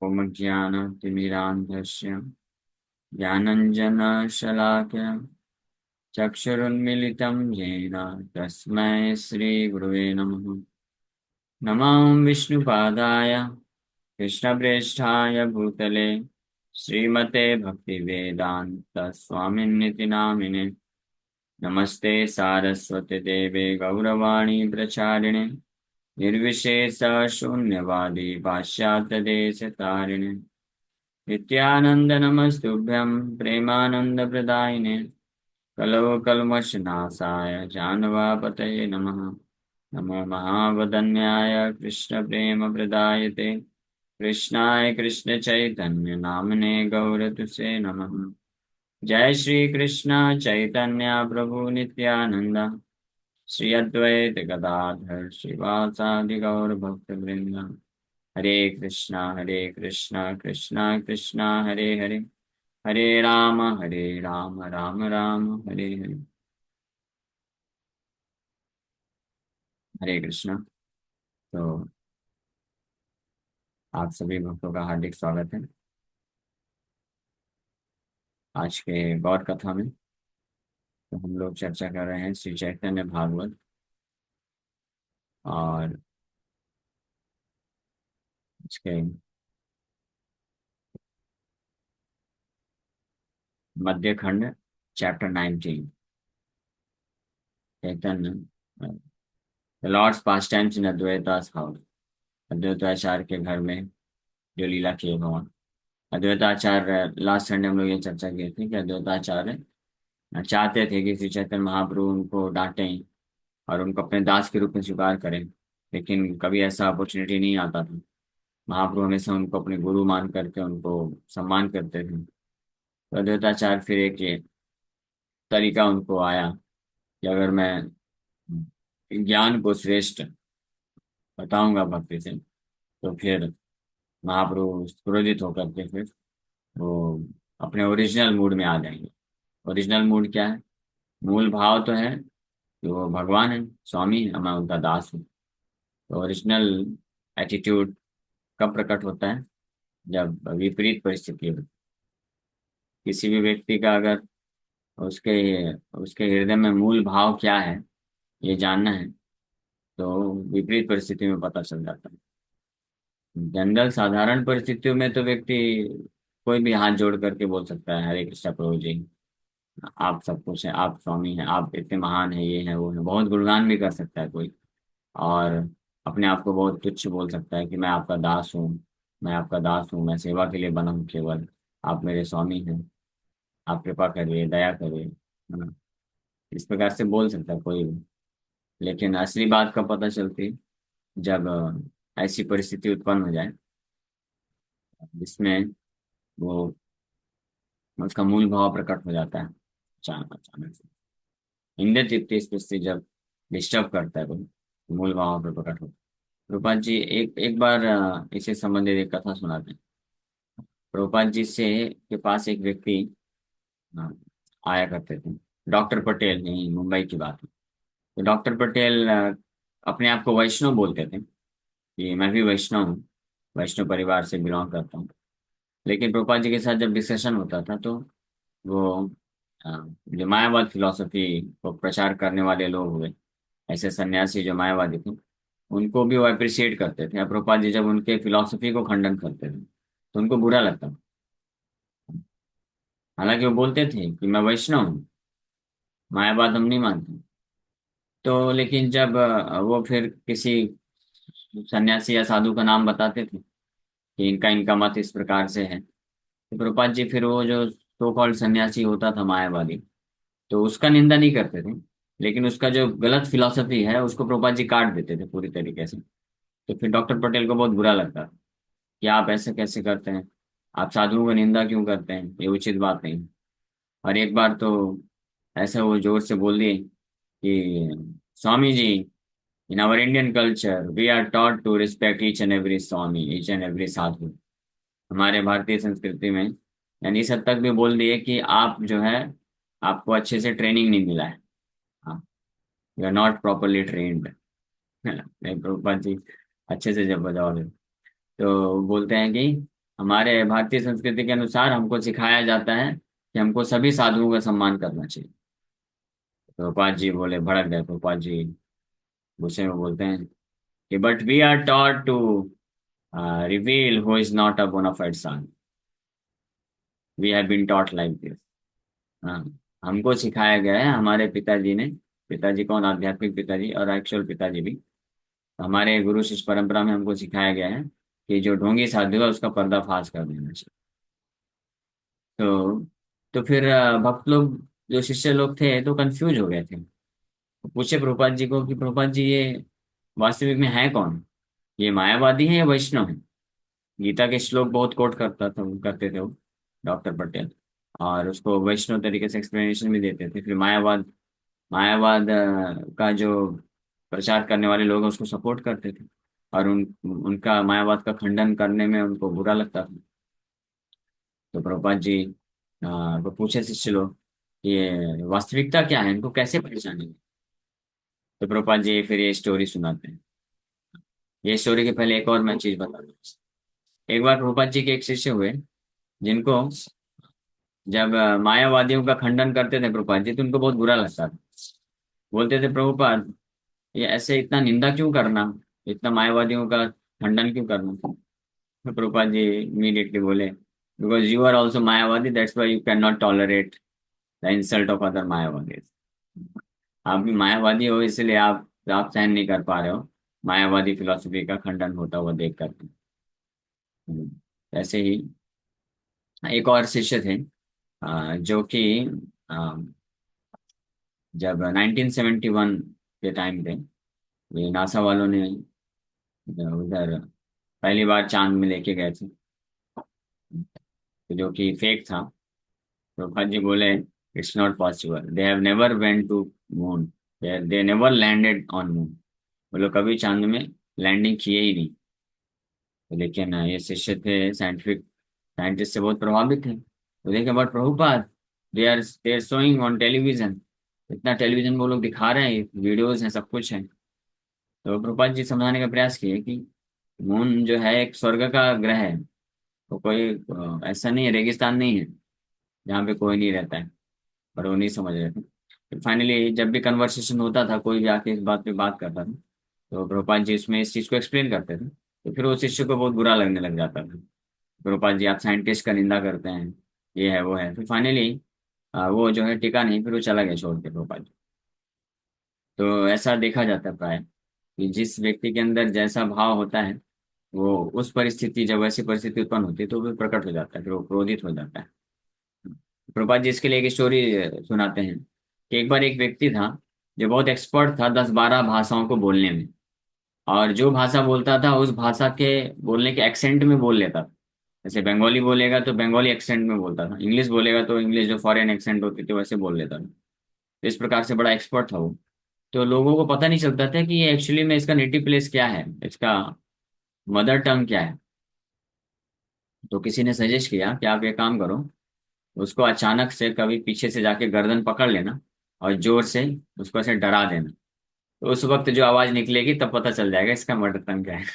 ओम ज्ञानतिमिरान्धस्य ज्ञानञ्जनशलाकया चक्षुरुन्मीलितं येन तस्मै श्रीगुरुवे नमः। नमो विष्णुपादाय कृष्णप्रेष्ठाय भूतले श्रीमते भक्तिवेदान्तस्वामिन्निति नामिने। नमस्ते सारस्वते देवे गौरवाणी प्रचारिणे निर्विशेषशून्यवादी पाश्चात्यदेशतारिणे नित्यानंद नमस्तुभ्यं प्रेमानंदप्रदायिने कलवकल्मषनाशाय जानवापतये नमः। नमो महावदन्याय कृष्णप्रेमप्रदायते कृष्णाय कृष्णचैतन्य नामने गौरतुसे नमः। जय श्री कृष्ण चैतन्य प्रभु नित्यानंद श्री अद्वैत गदाधर श्रीवासादि गौर भक्तवृंद। हरे कृष्णा कृष्णा कृष्णा हरे हरे हरे राम राम राम हरे हरे। हरे कृष्णा। तो आप सभी भक्तों का हार्दिक स्वागत है आज के गौर कथा में। तो हम लोग चर्चा कर रहे हैं श्री चैतन्य भागवत और इसके Madhya Khanda chapter 19 Chaitanya the Lord's pastimes in Advaita's house. Advaitacharya के घर में जो लीला किए भगवान अद्वैताचार्य। लास्ट संडे हम लोग ये चर्चा की थी कि अद्वैताचार्य चाहते थे कि श्री चैतन्य महाप्रभु उनको डांटें और उनको अपने दास के रूप में स्वीकार करें, लेकिन कभी ऐसा अपॉर्चुनिटी नहीं आता था। महाप्रभु हमेशा उनको अपने गुरु मान करके उनको सम्मान करते थे। तो अद्वैताचार्य फिर एक ये तरीका उनको आया कि अगर मैं ज्ञान को श्रेष्ठ बताऊंगा भक्ति से तो फिर महाप्रभु क्रोधित होकर के फिर वो अपने ओरिजिनल मूड में आ जाएंगे। ओरिजिनल मूड क्या है? मूल भाव तो है कि वो भगवान है, स्वामी है, मैं उनका दास हूँ। तो ओरिजिनल एटीट्यूड कब प्रकट होता है? जब विपरीत परिस्थिति हो। किसी भी व्यक्ति का अगर उसके उसके हृदय में मूल भाव क्या है ये जानना है तो विपरीत परिस्थिति में पता चल जाता है। जनरल साधारण परिस्थितियों में तो व्यक्ति कोई भी हाथ जोड़ करके बोल सकता है हरे कृष्णा प्रभु जी, आप सब कुछ है, आप स्वामी हैं, आप इतने महान है, ये है वो है, बहुत गुणगान भी कर सकता है कोई। और अपने आप को बहुत तुच्छ बोल सकता है कि मैं आपका दास हूँ, मैं आपका दास हूँ, मैं सेवा के लिए बना हूँ केवल, आप मेरे स्वामी हैं, आप कृपा करिए, दया करिए, है ना। इस प्रकार से बोल सकता है कोई भी। लेकिन असली बात कब पता चलती? जब ऐसी परिस्थिति उत्पन्न हो जाए जिसमें वो उसका मूल भाव प्रकट हो जाता है अचानक अचानक से। इंद्र तृप्ति स्थिति जब डिस्टर्ब करता है कोई, मूल भाव पर प्रकट होता है। रूपा जी एक बार इससे संबंधित एक कथा सुनाते हैं। प्रभुपाद जी से के पास एक व्यक्ति अ, आया करते थे। डॉक्टर पटेल, नहीं मुंबई की बात है। तो डॉक्टर पटेल अपने आप को वैष्णव बोलते थे कि मैं भी वैष्णव हूँ, वैष्णव परिवार से बिलोंग करता हूँ। लेकिन प्रभुपाद जी के साथ जब डिस्कशन होता था तो वो अ, जो मायावाद फिलॉसफी को प्रचार करने वाले लोग हुए, ऐसे सन्यासी जो मायावादी थे, उनको भी वो अप्रिशिएट करते थे। अब प्रभुपाद जी जब उनके फिलॉसफी को खंडन करते थे तो उनको बुरा लगता। हालांकि वो बोलते थे कि मैं वैष्णव हूँ, मायावाद हम नहीं मानते। तो लेकिन जब वो फिर किसी सन्यासी या साधु का नाम बताते थे कि इनका इनका मत इस प्रकार से है, तो प्रभुपाद जी फिर वो जो सो कॉल्ड सन्यासी होता था मायावादी, तो उसका निंदा नहीं करते थे, लेकिन उसका जो गलत फिलॉसफी है उसको प्रभुपाद जी काट देते थे पूरी तरीके से। तो फिर डॉक्टर पटेल को बहुत बुरा लगता था कि आप ऐसे कैसे करते हैं, आप साधुओं को निंदा क्यों करते हैं, ये उचित बात नहीं। और एक बार तो ऐसा वो जोर से बोल दिए कि Swami ji, in our Indian culture we are taught to respect each and every swami, each and every sadhu. हमारे भारतीय संस्कृति में यानी इस हद तक भी बोल दिए कि आप जो है, आपको अच्छे से ट्रेनिंग नहीं मिला है, हाँ, you are not properly trained. नहीं प्रभुपाद जी अच्छे से जब बजाओ तो बोलते हैं कि हमारे भारतीय संस्कृति के अनुसार हमको सिखाया जाता है कि हमको सभी साधुओं का सम्मान करना चाहिए। तो प्रभुपाद जी बोले, भड़क गए प्रभुपाद जी, गुस्से में बोलते हैं कि but we are taught to reveal who is not a bona fide son, we have been taught like this. हाँ, हमको सिखाया गया है हमारे पिताजी ने, पिताजी कौन, आध्यात्मिक पिताजी और एक्चुअल पिताजी भी, हमारे गुरु शिष्य परंपरा में हमको सिखाया गया है कि जो ढोंगी साधु है उसका पर्दाफाश कर देना चाहिए। तो फिर भक्त लोग, जो शिष्य लोग थे, तो कंफ्यूज हो गए थे। पूछे प्रभुपाद जी को कि प्रभुपाद जी, ये वास्तविक में है कौन, ये मायावादी है या वैष्णव है? गीता के श्लोक बहुत कोट करता था, करते थे वो, डॉक्टर पटेल, और उसको वैष्णव तरीके से एक्सप्लेनेशन भी देते थे। फिर मायावाद, मायावाद का जो प्रचार करने वाले लोग हैं उसको सपोर्ट करते थे, और उनका मायावाद का खंडन करने में उनको बुरा लगता था। तो प्रभुपाद जी को पूछे शिष्य लोग, ये वास्तविकता क्या है, इनको कैसे पहचानेंगे? तो प्रभुपाद जी फिर ये स्टोरी सुनाते हैं। ये स्टोरी के पहले एक और मैं चीज बता दूं। एक बार प्रभुपाद जी के एक शिष्य हुए, जिनको जब मायावादियों का खंडन करते थे प्रभुपाद जी, तो उनको बहुत बुरा लगता था। बोलते थे, प्रभुपाद ये ऐसे इतना निंदा क्यों करना, इतना मायावादियों का खंडन क्यों करना? तो प्रभुपाद जी इमीडिएटली बोले, because you are also Mayavadi, that's why you can not tolerate the insult of other Mayavadi. आप भी मायावादी हो, इसलिए आप सहन नहीं कर पा रहे हो मायावादी फिलॉसफी का खंडन होता हुआ देख करके। ऐसे ही एक और शिष्य थे, जो कि अ, जब 1971 के टाइम पे ये नासा वालों ने उधर पहली बार चांद में लेके गए थे, जो कि फेक था। तो जी बोले, it's not possible, they have never went to moon, they never landed on moon. वो लोग कभी चांद में लैंडिंग किए ही नहीं। लेकिन ये शिष्य थे साइंटिफिक, साइंटिस्ट से बहुत प्रभावित थे। तो देखे, but Prabhupada, they are showing on television, इतना टेलीविजन में वो लोग दिखा रहे हैं, वीडियोज हैं, सब कुछ है। तो प्रभुपाद जी समझाने का प्रयास किए कि मून जो है एक स्वर्ग का ग्रह है, तो कोई ऐसा नहीं है, रेगिस्तान नहीं है जहाँ पे कोई नहीं रहता है। पर वो नहीं समझ रहे थे। फाइनली जब भी कन्वर्सेशन होता था, कोई भी आके इस बात पे बात करता था, तो प्रभुपाद जी उसमें इस चीज को एक्सप्लेन करते थे, तो फिर वो शिष्य को बहुत बुरा लगने लग जाता था। प्रभुपाद जी, आप साइंटिस्ट का निंदा करते हैं, ये है वो है। फिर फाइनली वो जो है टिका नहीं, फिर वो चला गया छोड़ के प्रभुपाद जी। तो ऐसा देखा जाता है प्राय कि जिस व्यक्ति के अंदर जैसा भाव होता है, वो उस परिस्थिति, जब वैसी परिस्थिति उत्पन्न होती है तो वो प्रकट हो जाता है, फिर वो क्रोधित हो जाता है। प्रभुपाद जी इसके लिए एक स्टोरी सुनाते हैं कि एक बार एक व्यक्ति था जो बहुत एक्सपर्ट था 10-12 भाषाओं को बोलने में, और जो भाषा बोलता था उस भाषा के बोलने के एक्सेंट में बोल लेता था। जैसे बंगाली बोलेगा तो बंगाली एक्सेंट में बोलता था, इंग्लिश बोलेगा तो इंग्लिश जो फॉरेन एक्सेंट होती थी वैसे बोल लेता था। तो इस प्रकार से बड़ा एक्सपर्ट था वो। तो लोगों को पता नहीं चलता था कि ये एक्चुअली में इसका नेटिव प्लेस क्या है, इसका मदर टंग क्या है। तो किसी ने सजेस्ट किया कि आप ये काम करो, उसको अचानक से कभी पीछे से जाके गर्दन पकड़ लेना और जोर से उसको ऐसे डरा देना। तो उस वक्त जो आवाज निकलेगी तब पता चल जाएगा इसका मदर टंग क्या है।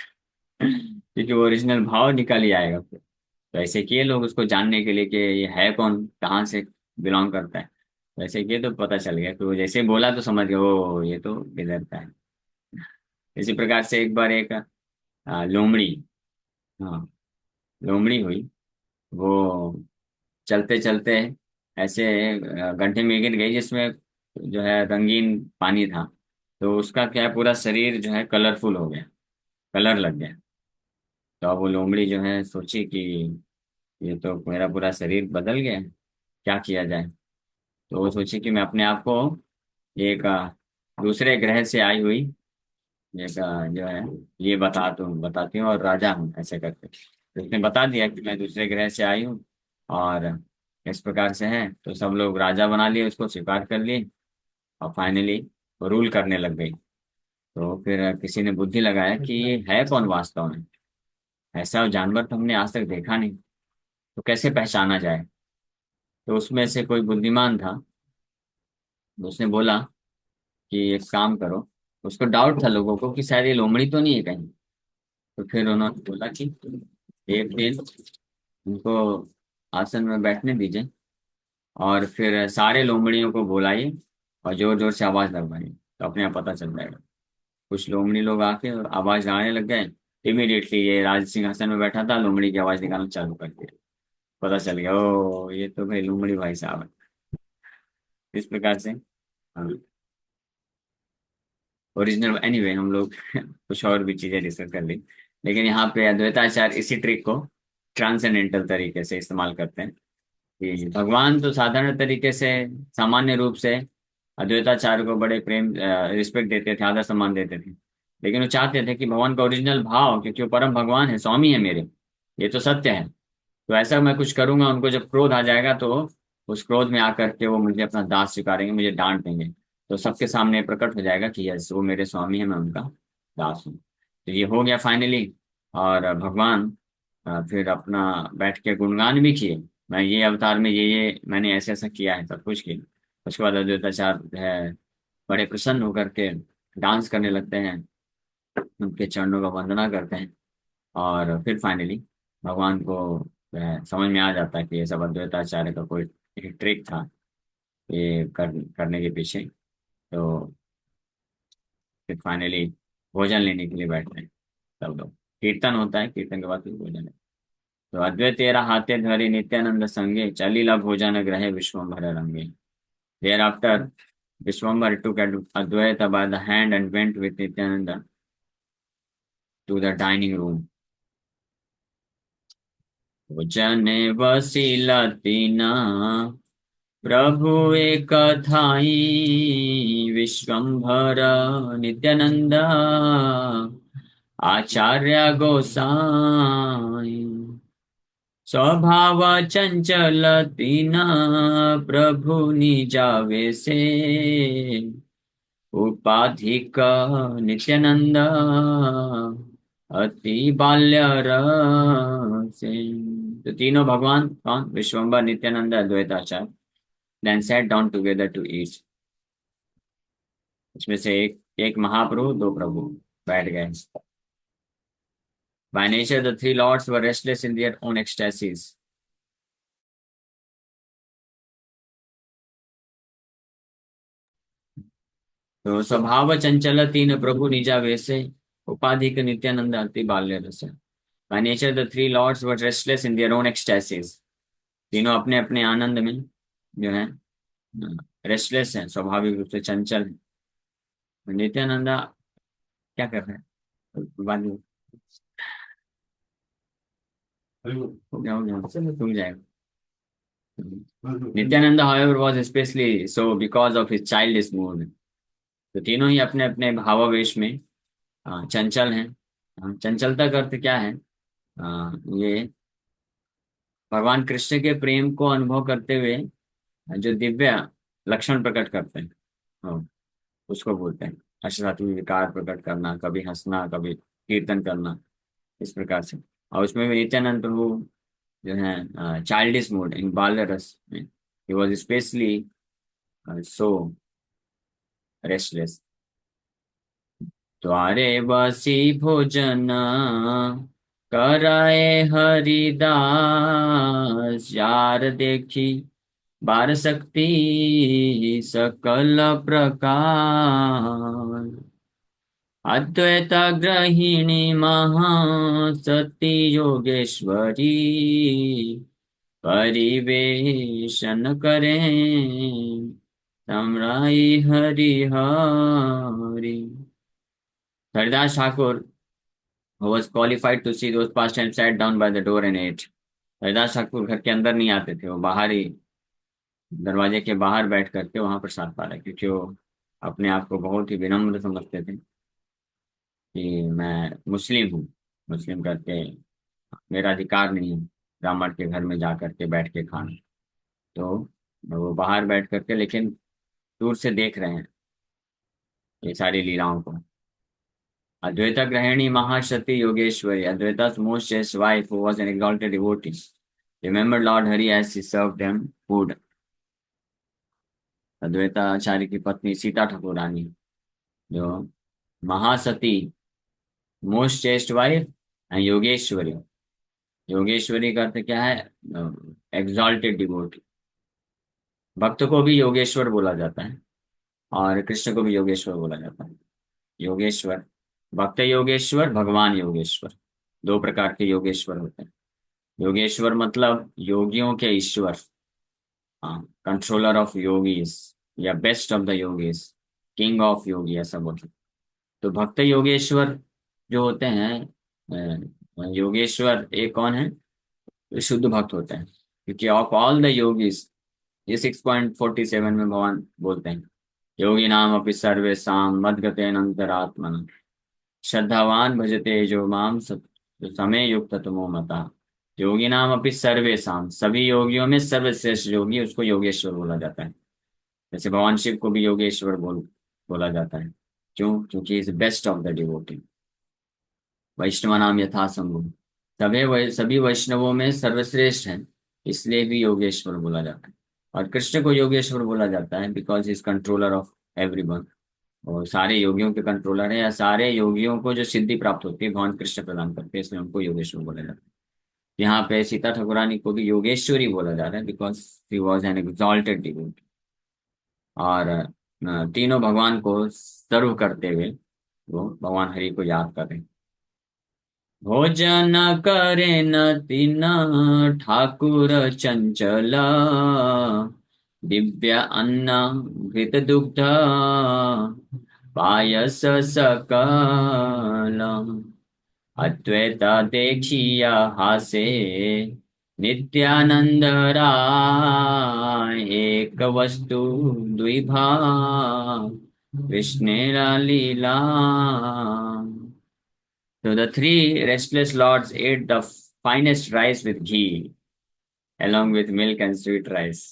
क्योंकि वो ओरिजिनल भाव निकल ही आएगा फिर। तो ऐसे किए लोग उसको जानने के लिए कि ये है कौन, कहाँ से बिलोंग करता है। वैसे किए तो पता चल गया, तो जैसे ही बोला तो समझ गए, ओ ये तो इधर का है। इसी प्रकार से एक बार एक लोमड़ी, हाँ, लोमड़ी हुई। वो चलते चलते ऐसे गड्ढे में गिर गई जिसमें जो है रंगीन पानी था। तो उसका क्या है, पूरा शरीर जो है कलरफुल हो गया, कलर लग गया। तो अब वो लोमड़ी जो है सोची कि ये तो मेरा पूरा शरीर बदल गया है, क्या किया जाए? तो वो सोची कि मैं अपने आप को एक दूसरे ग्रह से आई हुई एक जो है ये बताती हूँ और राजा हूँ, ऐसे करके। तो उसने बता दिया कि मैं दूसरे ग्रह से आई हूँ और इस प्रकार से है। तो सब लोग राजा बना लिए, उसको स्वीकार कर लिए, और फाइनली रूल करने लग गई। तो फिर किसी ने बुद्धि लगाया कि ये है कौन वास्तव में, ऐसा जानवर तो हमने आज तक देखा नहीं, तो कैसे पहचाना जाए? तो उसमें से कोई बुद्धिमान था, तो उसने बोला कि एक काम करो। उसको डाउट था लोगों को कि शायद ये लोमड़ी तो नहीं है कहीं। तो फिर उन्होंने बोला कि एक दिन उनको आसन में बैठने दीजिए और फिर सारे लोमड़ियों को बुलाइए और जोर जोर से आवाज लगवाइए, तो अपने आप पता चल जाएगा। कुछ लोमड़ी लोग आके और आवाज लगाने लग गए, इमीडिएटली ये राज सिंहासन में बैठा था, लोमड़ी की आवाज निकालना चालू कर दिया। पता चल गया, ओ ये तो भाई लोमड़ी भाई साहब है। इस प्रकार से ओरिजिनल एनीवे हम लोग कुछ और भी चीजें डिस्कस कर ली, लेकिन यहाँ पे अद्वैताचार्य इसी ट्रिक को ट्रांसेंडेंटल तरीके से इस्तेमाल करते हैं कि भगवान तो साधारण तरीके से, सामान्य रूप से अद्वैताचार्य को बड़े प्रेम रिस्पेक्ट देते थे, आदर सम्मान देते थे। लेकिन वो चाहते थे कि भगवान का ओरिजिनल भाव, क्योंकि वो परम भगवान है, स्वामी है मेरे, ये तो सत्य है। तो ऐसा मैं कुछ करूंगा, उनको जब क्रोध आ जाएगा तो उस क्रोध में आकर के वो मुझे अपना दास स्वीकारेंगे, मुझे डांट देंगे। तो सबके सामने प्रकट हो जाएगा कि यस वो मेरे स्वामी है, मैं उनका दास हूँ। तो ये हो गया फाइनली। और भगवान फिर अपना बैठ के गुणगान भी किए, मैं ये अवतार में ये मैंने ऐसे ऐसा किया है, सब कुछ किया। उसके बाद अद्वैताचार्य है बड़े प्रसन्न होकर के डांस करने लगते हैं, उनके चरणों का वंदना करते हैं। और फिर फाइनली भगवान को समझ में आ जाता है कि ये सब अद्वैताचार्य का कोई एक ट्रिक था, ये करने के पीछे। तो फिर फाइनली भोजन लेने के लिए बैठते हैं सब लोग। कीर्तन होता है, कीर्तन के बाद फिर भोजन है। तो अद्वैत तेरा हाथे धरी नित्यानंद संगे, चलीला भोजन ग्रहे विश्वम्भर रंगे। Thereafter Vishwambhar took Advaita by the hand and went with Nityananda to the dining room. भोजन वसीला तीना प्रभु एक थाई, विश्वम्भर नित्यानंद आचार्य गोसाई। स्वभाव चंचल तीना प्रभु निजावे से, उपाधिक नित्यानंद अति बाल्य रसे। तो तीनों भगवान कौन, विश्वम्भर Nityanand Advaitacharya, then sat down together to eat। इसमें से एक एक महाप्रभु, दो प्रभु बैठ गए। By nature the three lords were restless in their own ecstasies। तो स्वभाव चंचल तीन प्रभु निजा वैसे, उपाधिक नित्यानंद अति बाल्य रस। By nature the three lords were restless in their own ecstasies। तीनों अपने अपने आनंद में जो है रेस्टलेस है, स्वाभाविक रूप से चंचल है। नित्यानंदा क्या कर रहे हैं, बाद में हो गया तुम जाएगा। Nityanand however was especially so because of his childish mood। तो तीनों ही अपने अपने भावावेश में चंचल हैं। चंचलता का अर्थ क्या है, ये भगवान कृष्ण के प्रेम को अनुभव करते हुए जो दिव्य लक्षण प्रकट करते हैं, उसको बोलते हैं अष्टधातु विकार प्रकट करना, कभी हंसना, कभी कीर्तन करना, इस प्रकार से। और उसमें भी नित्यानंद प्रभु जो है चाइल्डिश मूड इन बाल्य रस में, he was specially so restless. द्वारे बसी भोजन कराए हरिदास, यार देखी बार शक्ति सकल प्रकार। अद्वैत गृहिणी महासती योगेश्वरी, परिवेशन करें समराई हरिहरि। Haridas Thakur who was qualified to see those pastimes sat down by the door and ate। Haridas Thakur घर के अंदर नहीं आते थे, वो बाहर ही दरवाजे के बाहर बैठ करके वहां प्रसाद पा रहे, क्योंकि वो अपने आप को बहुत ही विनम्र समझते थे कि मैं मुस्लिम हूँ, मुस्लिम करके मेरा अधिकार नहीं है ब्राह्मण के घर में जा करके बैठ के खाना। तो वो बाहर बैठ करके लेकिन दूर से देख रहे हैं ये सारी लीलाओं को। Advaita Grahini Mahashati Yogeshwari, Advaita's most chaste wife, who was an exalted devotee, remembered Lord Hari as he served them food। Advaita आचार्य की पत्नी सीता ठाकुरानी, जो महासती, most chaste wife and Yogeshwari, योगेश्वरी का अर्थ क्या है? Exalted devotee. भक्त को भी योगेश्वर बोला जाता है और कृष्ण को भी योगेश्वर बोला जाता है। योगेश्वर, भक्त योगेश्वर, भगवान योगेश्वर, दो प्रकार के योगेश्वर होते हैं। योगेश्वर मतलब योगियों के ईश्वर, हाँ, कंट्रोलर ऑफ योगीज या best of the yogis, king of yogi ऐसा बोलते हैं। तो भक्त योगेश्वर जो होते हैं, योगेश्वर एक कौन है? जो शुद्ध भक्त होते हैं, क्योंकि ऑफ ऑल द योगीज, ये 6.47 में भगवान बोलते हैं, योगी नाम अपि सर्वेषां मद्गतेन श्रद्धावान भजते जो माम समय युक्त तमो मता। योगी नाम अपि सर्वेषां, सभी योगियों में सर्वश्रेष्ठ योगी, उसको योगेश्वर बोला जाता है। जैसे भगवान शिव को भी योगेश्वर बोला जाता है। क्यों? क्योंकि is best of the devotee. वैष्णव नाम यथा संभव, सभी वैष्णवों में सर्वश्रेष्ठ हैं, इसलिए भी योगेश्वर बोला जाता है। और कृष्ण को योगेश्वर बोला जाता है because is controller of everyone. और सारे योगियों के कंट्रोलर है, या सारे योगियों को जो सिद्धि प्राप्त होती है भगवान कृष्ण प्रदान करते हैं, इसलिए उनको योगेश्वर बोला जाता है। यहाँ पे सीता ठाकुरानी को भी योगेश्वरी बोला जा रहा है because she was an exalted devotee. और तीनों भगवान को सर्व करते हुए वो भगवान हरि को याद कर रहे हैं। भोजन करे न तीन ठाकुर चंचला, दिव्य अन्न घृत दुग्ध पायस सकल, अद्वैत देखिया हासे नित्यानंद राय, एक वस्तु द्विभा कृष्णेरा लीला। So the three restless lords ate the finest rice with ghee, along with milk and sweet rice.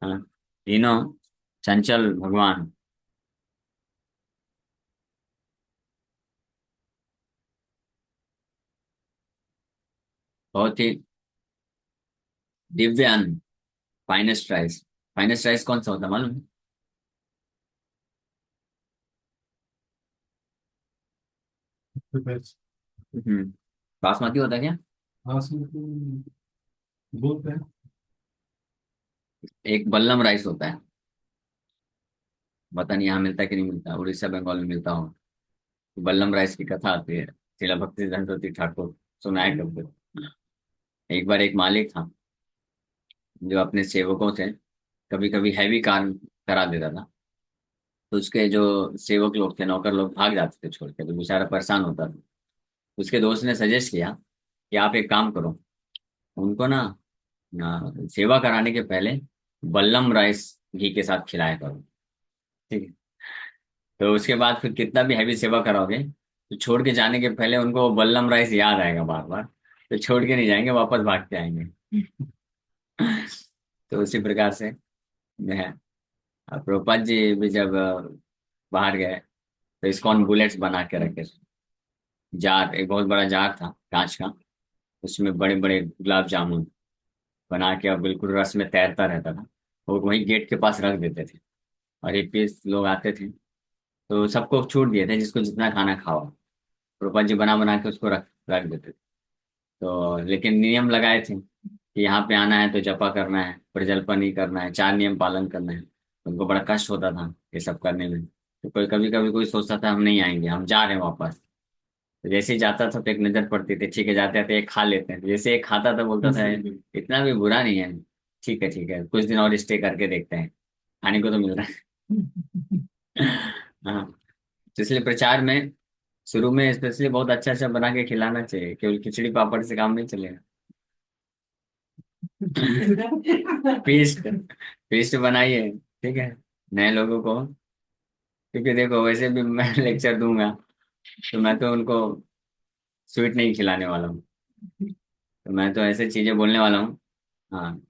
हाँ, तीनों चंचल भगवान, बहुत ही दिव्य अन्न, फाइनेस्ट राइस। फाइनेस्ट राइस कौन सा होता है मालूम है? बेस्ट। हम्म, बासमती होता है क्या? हाँ उसमें तो बोलते हैं। एक बल्लम राइस होता है, पता नहीं यहाँ मिलता है कि नहीं मिलता, उड़ीसा बंगाल में मिलता हो। बल्लम राइस की कथा आती है, शिला भक्ति सरस्वती ठाकुर सुनाया करते थे। एक बार एक मालिक था जो अपने सेवकों से कभी कभी हैवी काम करा देता था। तो उसके जो सेवक लोग थे, नौकर लोग भाग जाते थे छोड़ के, तो बेचारा परेशान होता था। उसके दोस्त ने सजेस्ट किया कि आप एक काम करो, उनको सेवा कराने के पहले बल्लम राइस घी के साथ खिलाया करो। ठीक है? तो उसके बाद फिर कितना भी हैवी सेवा कराओगे, तो छोड़ के जाने के पहले उनको वो बल्लम राइस याद आएगा बार बार, तो छोड़ के नहीं जाएंगे, वापस भाग के आएंगे। तो उसी प्रकार से है। प्रभुपाद जी भी जब बाहर गए, तो इस्कॉन बुलेट्स बना के रखे थे। जार, एक बहुत बड़ा जार था कांच का, उसमें बड़े बड़े गुलाब जामुन बना के और बिल्कुल रस में तैरता रहता था। वो वहीं गेट के पास रख देते थे, और एक पीस लोग आते थे, तो सबको छूट दिए थे, जिसको जितना खाना खाओ। प्रभुपाद जी बना बना के उसको रख रख देते थे। तो लेकिन नियम लगाए थे कि यहाँ पे आना है तो जपा करना है, प्रजल्पन नहीं करना है, चार नियम पालन करना है। उनको बड़ा कष्ट होता था ये सब करने में। तो कोई कभी कभी कोई सोचता था हम नहीं आएंगे, हम जा रहे हैं वापस। तो जैसे ही जाता था तो एक नजर पड़ती थी, ठीक है जाते आते एक खा लेते हैं। जैसे एक खाता था बोलता था इतना भी बुरा नहीं है, ठीक है कुछ दिन और स्टे करके देखते हैं, खाने को तो मिल रहा है। हाँ, तो इसलिए प्रचार में शुरू में स्पेशली बहुत अच्छा अच्छा बना के खिलाना चाहिए, केवल खिचड़ी पापड़ से काम नहीं चलेगा। फीस्ट, फीस्ट बनाइए, ठीक है, नए लोगों को। क्योंकि देखो वैसे भी मैं लेक्चर दूंगा, तो मैं तो उनको स्वीट नहीं खिलाने वाला हूँ। तो मैं तो ऐसे चीजें बोलने वाला हूँ, हाँ।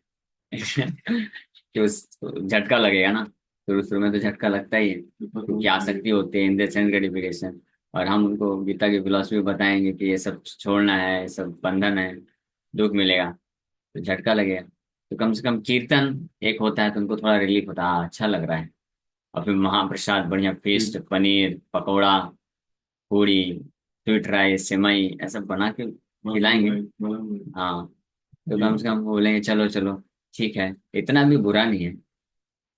कि उस झटका लगेगा ना, शुरू शुरू में तो झटका लगता ही है, क्योंकि आसक्ति होती है इन द सेंस ग्रेटिफिकेशन। और हम उनको गीता की फिलोसफी बताएंगे कि ये सब छोड़ना है, ये सब बंधन है, दुख मिलेगा, तो झटका लगेगा। तो कम से कम कीर्तन एक होता है तो उनको थोड़ा रिलीफ होता है, हाँ, अच्छा लग रहा है। और फिर महाप्रसाद बढ़िया feast, पनीर पकौड़ा, पूरी, स्वीट राइस, सेवई, ऐसा बना के खिलाएंगे। हाँ, तो कम से कम बोलेंगे चलो चलो, ठीक है, इतना भी बुरा नहीं है।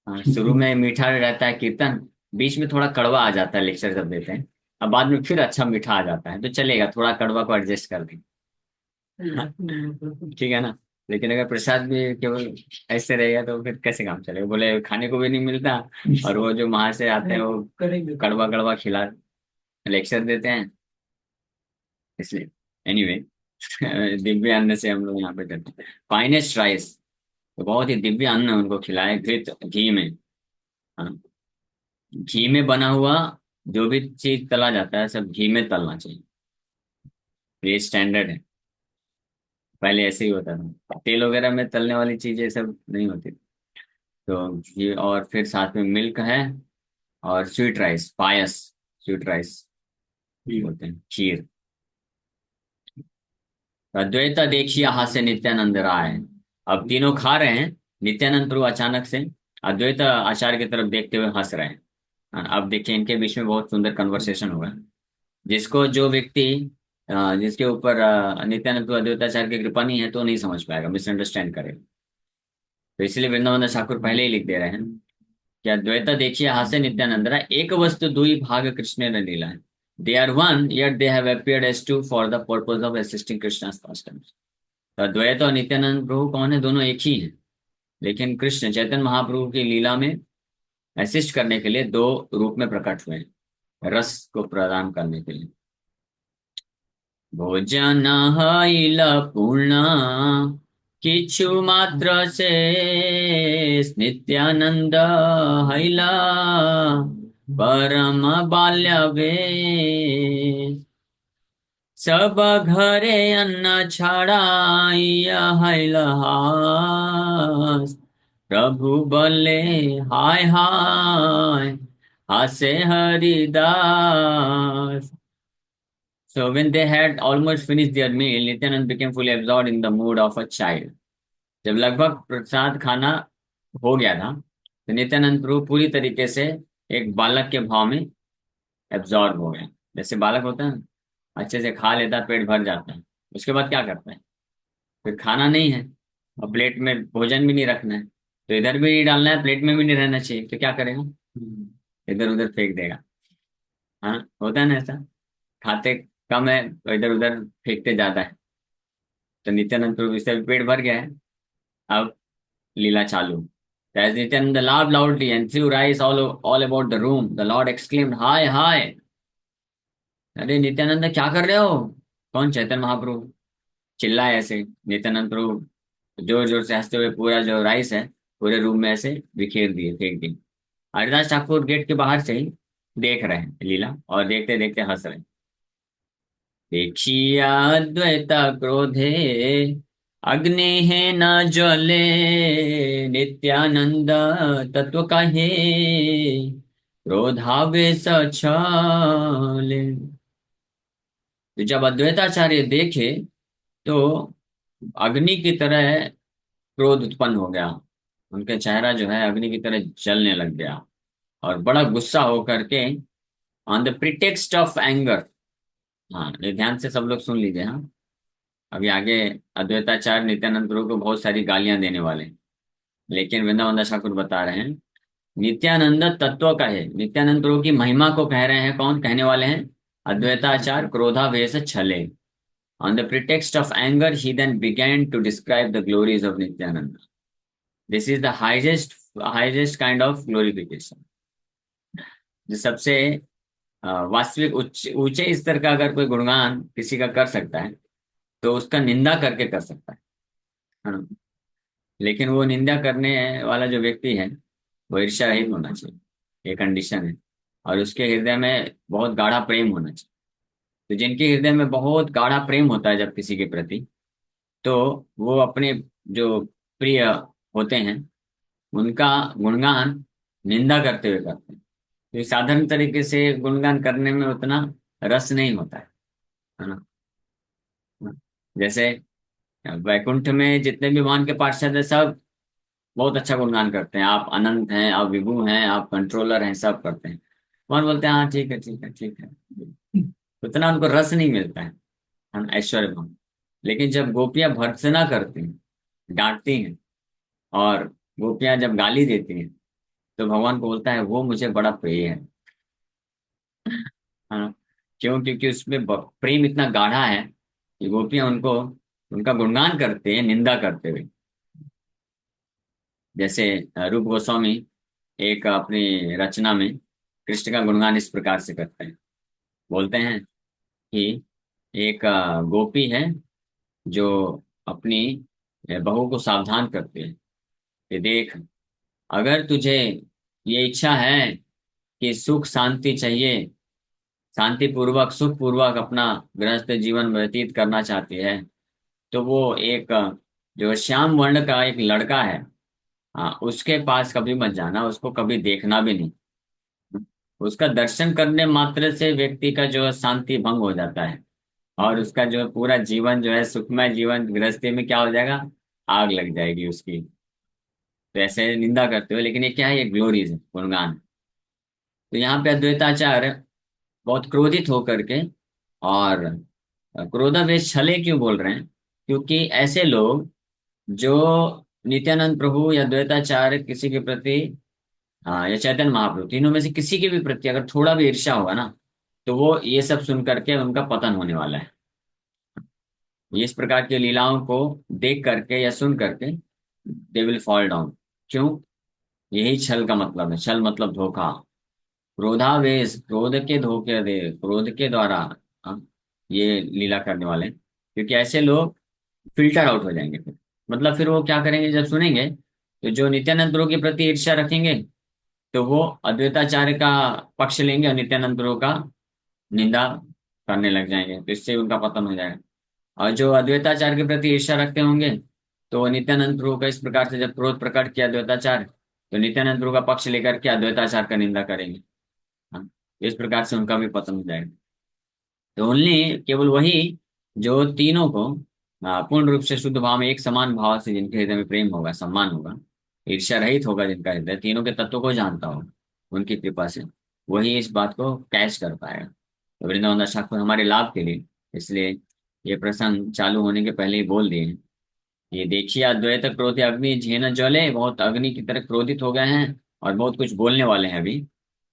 हाँ, शुरू में मीठा रहता है कीर्तन, बीच में थोड़ा कड़वा आ जाता है लेक्चर जब देते हैं, अब बाद में फिर अच्छा मीठा आ जाता है, तो चलेगा, थोड़ा कड़वा को एडजस्ट कर देंगे। हाँ, ठीक है ना। लेकिन अगर प्रसाद भी केवल ऐसे रहेगा तो फिर कैसे काम चलेगा, बोले खाने को भी नहीं मिलता, और वो जो वहां से आते हैं वो कड़वा कड़वा खिला लेक्चर देते हैं, इसलिए। एनीवे, दिव्य अन्न से हम लोग यहाँ पे करते हैं फाइनेस्ट राइस, तो बहुत ही दिव्य अन्न उनको खिलाए, घृत घी में। हाँ, घी में बना हुआ जो भी चीज तला जाता है सब घी में तलना चाहिए, ये स्टैंडर्ड है। पहले ऐसे ही होता था, तेल वगैरह में तलने वाली चीजें सब नहीं होती। तो घी, और फिर साथ में मिल्क है, और स्वीट राइस, पायस, स्वीट राइस बोलते हैं, खीर। अद्वैता देखिए हास्य नित्यानंद राय। अब तीनों खा रहे हैं, नित्यानंद प्रभु अचानक से अद्वैत आचार्य की तरफ देखते हुए हंस रहे हैं। अब देखिए इनके बीच में बहुत सुंदर कन्वर्सेशन होगा, जिसको जो व्यक्ति जिसके ऊपर नित्यानंद प्रभु अद्वैताचार्य की कृपा नहीं है तो नहीं समझ पाएगा, मिसअंडरस्टैंड करेगा। तो इसलिए वृंदावन दास ठाकुर पहले ही लिख दे रहे हैं कि अद्वैता देखिए हास्य नित्यानंद राय, एक वस्तु दुई भाग कृष्ण ने लीला है। They are one yet they have appeared as two for the purpose of assisting Krishna's pastimes। तो अद्वैत और नित्यानंद प्रभु कौन है, दोनों एक ही हैं, लेकिन कृष्ण चैतन्य महाप्रभु की लीला में असिस्ट करने के लिए दो रूप में प्रकट हुए हैं, रस को प्रदान करने के लिए। भोजन हईल पूर्ण किछु मात्र से नित्यानंद हैला परम बाल्य वे, सब घरे अन्न छड़ाइया हैलहास, प्रभु बोले हाय हाय हासे Haridas. So when they had almost finished their meal, Nityanand became fully absorbed in the mood of a child। जब लगभग प्रसाद खाना हो गया था, तो नित्यानंद प्रभु पूरी तरीके से एक बालक के भाव में एब्जॉर्ब हो गए। जैसे बालक होता है ना, अच्छे से खा लेता है, पेट भर जाता है, उसके बाद क्या करता है, फिर खाना नहीं है और प्लेट में भोजन भी नहीं रखना है, तो इधर भी नहीं डालना है, प्लेट में भी नहीं रहना चाहिए, तो क्या करेगा, इधर उधर फेंक देगा। हाँ, होता है ना ऐसा, खाते कम है तो इधर उधर फेंकते ज्यादा है। तो नित्यानंद प्रभु इससे भी पेट भर गया है, अब लीला चालू। As Nityananda laughed loudly and threw rice all about the room, the Lord exclaimed, "Hi, hi!" अरे नित्यानंद क्या कर रहे हो? कौन? चैतन्य महाप्रभु चिल्लाए ऐसे। नित्यानंद प्रभु जोर जोर से हंसते हुए पूरा जो राइस है पूरे रूम में ऐसे बिखेर दिए, फेंक दिए। हरिदास ठाकुर गेट के बाहर से ही देख रहे हैं लीला, और देखते देखते हंस रहे हैं। देखिया अद्वैत क्रोधे अग्नि न ज्वले, नित्यानंद तत्व कहे क्रोधावेश छले। तो जब अद्वैताचार्य देखे तो अग्नि की तरह क्रोध उत्पन्न हो गया, उनका चेहरा जो है अग्नि की तरह जलने लग गया, और बड़ा गुस्सा होकर के on the pretext of anger. हाँ, ये ध्यान से सब लोग सुन लीजिए। हाँ, अभी आगे अद्वैताचार्य नित्यानंद प्रभु को बहुत सारी गालियां देने वाले हैं, लेकिन वृंदावन दास ठाकुर बता रहे हैं नित्यानंद तत्व का है, नित्यानंद प्रभु की महिमा को कह रहे हैं, कौन कहने वाले हैं, अद्वैताचार्य क्रोधावेश छले। On the pretext of anger he then began to describe the glories of Nityananda. This is the highest highest kind of glorification, जो सबसे वास्तविक ऊंचे स्तर का अगर कोई गुणगान किसी का कर सकता है तो उसका निंदा करके कर सकता है ना। लेकिन वो निंदा करने वाला जो व्यक्ति है वो ईर्ष्या रहित होना चाहिए, ये कंडीशन है, और उसके हृदय में बहुत गाढ़ा प्रेम होना चाहिए। तो जिनके हृदय में बहुत गाढ़ा प्रेम होता है जब किसी के प्रति, तो वो अपने जो प्रिय होते हैं उनका गुणगान निंदा करते हुए करते हैं। तो साधारण तरीके से गुणगान करने में उतना रस नहीं होता है ना। जैसे वैकुंठ में जितने भी भगवान के पार्षद है सब बहुत अच्छा गुणगान करते हैं, आप अनंत हैं, आप विभु हैं, आप कंट्रोलर हैं, सब करते हैं। भगवान बोलते हैं हाँ ठीक है ठीक है ठीक है, उतना उनको रस नहीं मिलता है ना, ऐश्वर्य भाव। लेकिन जब गोपियां भर्त्सना करती हैं, डांटती हैं, और गोपियां जब गाली देती हैं, तो भगवान को बोलता है वो मुझे बड़ा प्रिय है। हाँ। क्यों? क्योंकि उसमें प्रेम इतना गाढ़ा है कि गोपियां उनको, उनका गुणगान करते हैं निंदा करते हुए। जैसे रूप गोस्वामी एक अपनी रचना में कृष्ण का गुणगान इस प्रकार से करते हैं। बोलते हैं कि एक गोपी है जो अपनी बहू को सावधान करती है कि देख, अगर तुझे ये इच्छा है कि सुख शांति चाहिए, शांति पूर्वक सुख पूर्वक अपना गृहस्थ जीवन व्यतीत करना चाहती है, तो वो एक जो श्याम वर्ण का एक लड़का है, हाँ, उसके पास कभी मत जाना, उसको कभी देखना भी नहीं। उसका दर्शन करने मात्र से व्यक्ति का जो है शांति भंग हो जाता है, और उसका जो है पूरा जीवन जो है सुखमय जीवन गृहस्थी में क्या हो जाएगा, आग लग जाएगी उसकी। तो ऐसे निंदा करते हो, लेकिन ये क्या है, ये ग्लोरीज है, गुणगान है। तो यहाँ पे अद्वैताचार्य बहुत क्रोधित होकर के, और क्रोधावेश छले क्यों बोल रहे हैं, क्योंकि ऐसे लोग जो नित्यानंद प्रभु या द्वैताचार्य किसी के प्रति, हाँ, या चैतन्य महाप्रभु, तीनों में से किसी के भी प्रति अगर थोड़ा भी ईर्ष्या होगा ना, तो वो ये सब सुन करके उनका पतन होने वाला है। ये इस प्रकार की लीलाओं को देख करके या सुन करके दे विल फॉल डाउन। क्यों? यही छल का मतलब है। छल मतलब धोखा, क्रोधावेश, क्रोध के धोखे दे, क्रोध के द्वारा, हाँ, ये लीला करने वाले हैं। क्योंकि ऐसे लोग फिल्टर आउट हो जाएंगे फिर। मतलब फिर वो क्या करेंगे, जब सुनेंगे तो जो नित्यानंद प्रभु के प्रति ईर्ष्या रखेंगे, तो वो अद्वैताचार्य का पक्ष लेंगे और नित्यानंद प्रभु का निंदा करने लग जाएंगे, तो इससे उनका पतन हो जाएगा। और जो अद्वैताचार्य के प्रति ईर्ष्या रखते होंगे, तो वो नित्यानंद प्रभु का इस प्रकार से जब क्रोध प्रकट किया अद्वैताचार्य, तो नित्यानंद प्रभु का पक्ष लेकर के अद्वैताचार्य का निंदा करेंगे। हाँ, इस प्रकार से उनका भी पतन हो जाएगा। तो ओनली केवल वही जो तीनों को पूर्ण रूप से शुद्ध भाव में एक समान भाव से, जिनके हृदय में प्रेम होगा, सम्मान होगा, ईर्ष्या रहित होगा, जिनका हृदय तीनों के तत्वों को जानता होगा, उनकी कृपा से वही इस बात को कैच कर पाएगा। तो वृंदावन दास ठाकुर हमारे लाभ के लिए इसलिए ये प्रसंग चालू होने के पहले ही बोल दिए हैं। ये देखिए, अद्वैत क्रोध अग्नि झेन ज्वले, बहुत अग्नि की तरह क्रोधित हो गए हैं और बहुत कुछ बोलने वाले हैं अभी।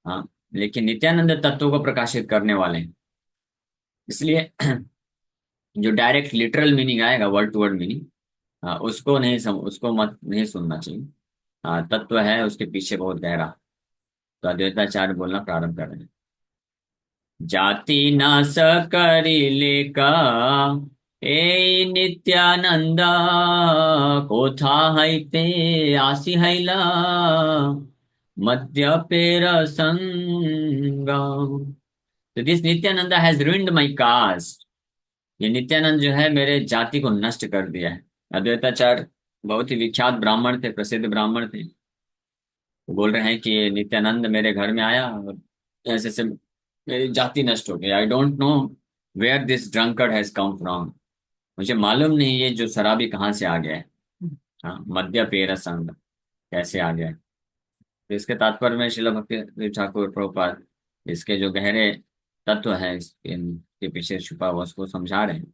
हाँ, लेकिन नित्यानंद तत्वों को प्रकाशित करने वाले हैं। इसलिए जो डायरेक्ट लिटरल मीनिंग आएगा, वर्ड टू वर्ड मीनिंग, उसको नहीं उसको मत नहीं सुनना चाहिए। तत्व है उसके पीछे बहुत गहरा। तो अद्वैताचार्य बोलना प्रारंभ कर रहे हैं। जाति नाश करिले का ए नित्यानंद, कोथा हईते आसी हैला मध्य पेर संगा। तो this Nityananda has ruined my caste. ये नित्यानंद जो है मेरे जाति को नष्ट कर दिया है। अद्वैताचार्य बहुत ही विख्यात ब्राह्मण थे, प्रसिद्ध ब्राह्मण थे। वो बोल रहे हैं कि ये नित्यानंद मेरे घर में आया और ऐसे से मेरी जाति नष्ट हो गई। I don't know where this drunkard has come from. मुझे मालूम नहीं ये जो शराबी कहाँ से आ गया है। हाँ, मध्य पेय संग कैसे आ गया है। तो इसके तात्पर्य में श्रील भक्ति ठाकुर प्रभुपाद इसके जो गहरे तत्व हैं इनके पीछे छुपा हुआ उसको समझा रहे हैं।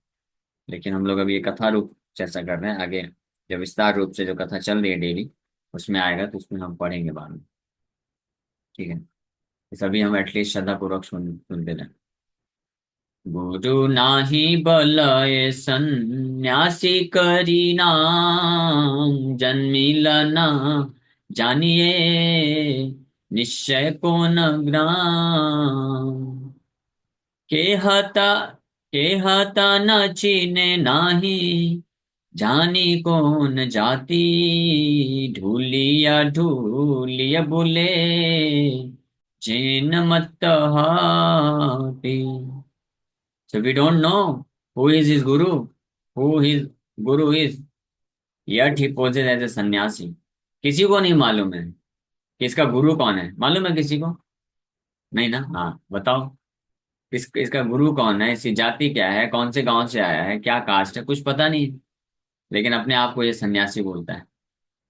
लेकिन हम लोग अभी ये कथा रूप चर्चा कर रहे हैं। आगे जब विस्तार रूप से जो कथा चल रही है डेली, उसमें आएगा तो उसमें हम पढ़ेंगे बाद में। ठीक है, तो सभी हम एटलीस्ट श्रद्धा पूर्वक सुनते रहें। गुरु नाही बलय सन्यासी करी नाम, जन्मिल न जानिए निश्चय को न ग्राम। केहता केहता न चीने नाही, जानी कौन जाति ढूलिया ढूलिया बोले जैन मत हाथी। So we don't know who is his guru, who his guru is, yet he poses as a सन्यासी। किसी को नहीं मालूम है कि इसका गुरु कौन है। मालूम है किसी को? नहीं ना? हाँ, बताओ। इसका गुरु कौन है, इसकी जाति क्या है, कौन से गांव से आया है, क्या कास्ट है, कुछ पता नहीं। लेकिन अपने आप को ये सन्यासी बोलता है।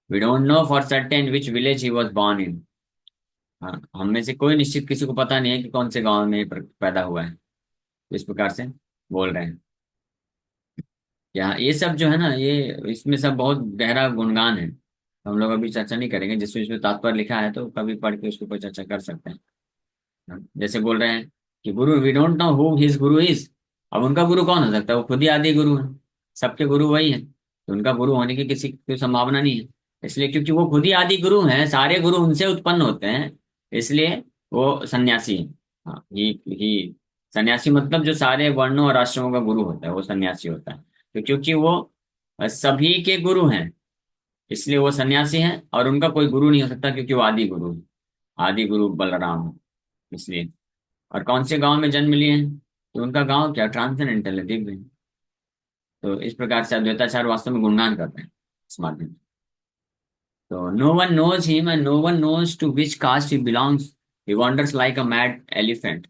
We don't know for certain which village he was born in. हाँ, हम में से कोई निश्चित किसी को पता नहीं है कि कौन से गांव में ये पैदा हुआ है। तो इस प्रकार से बोल रहे हैं। यहाँ ये सब जो है ना, ये इसमें सब बहुत गहरा गुणगान है, हम लोग अभी चर्चा नहीं करेंगे। जिसमें इसमें तात्पर्य लिखा है तो कभी पढ़ के उसके ऊपर चर्चा कर सकते हैं। जैसे बोल रहे हैं कि गुरु, we don't know who his guru is. अब उनका गुरु कौन हो सकता है? वो खुद ही आदि गुरु है, सबके गुरु वही है, तो उनका गुरु होने की किसी कोई संभावना नहीं है। इसलिए क्योंकि वो खुद ही आदि गुरु हैं, सारे गुरु उनसे उत्पन्न होते हैं, इसलिए वो सन्यासी है। हाँ, ही सन्यासी मतलब जो सारे वर्णों और आश्रमों का गुरु होता है वो सन्यासी होता है। तो क्योंकि वो सभी के गुरु हैं, इसलिए वो सन्यासी हैं, और उनका कोई गुरु नहीं हो सकता क्योंकि वो आदि गुरु है। आदि गुरु बलराम है, इसलिए। और कौन से गांव में जन्म लिए हैं? तो उनका गांव क्या ट्रांसेंडेंटल है, दिव्य है। तो इस प्रकार से अद्वैताचार्य वास्तव में गुणगान करते हैं इस माध्यम से। तो no one knows him and no one knows to which caste he belongs, he wanders like a mad elephant.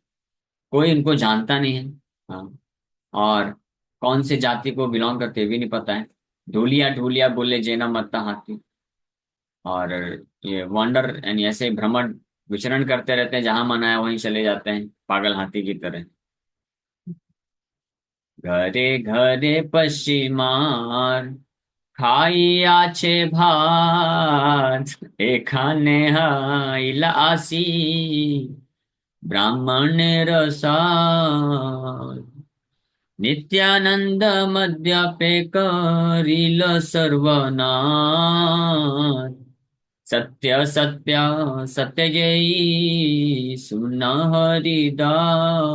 कोई इनको जानता नहीं है। हाँ, और कौन से जाति को बिलोंग करते भी नहीं पता है। ढूलिया ढूलिया बोले जेना मत्ता हाथी। और ये वॉन्डर यानी ऐसे भ्रमण विचरण करते रहते हैं, जहां मन आया वहीं चले जाते हैं पागल हाथी की तरह। घरे घरे पश्चिमार খাই আছে ভাত, এখানে হাইলা আসি ব্রাহ্মণের সাথ। नित्यानंद मद्यपे करिल सर्वनाथ। सत्य सत्य सत्य जयी सुन Haridas.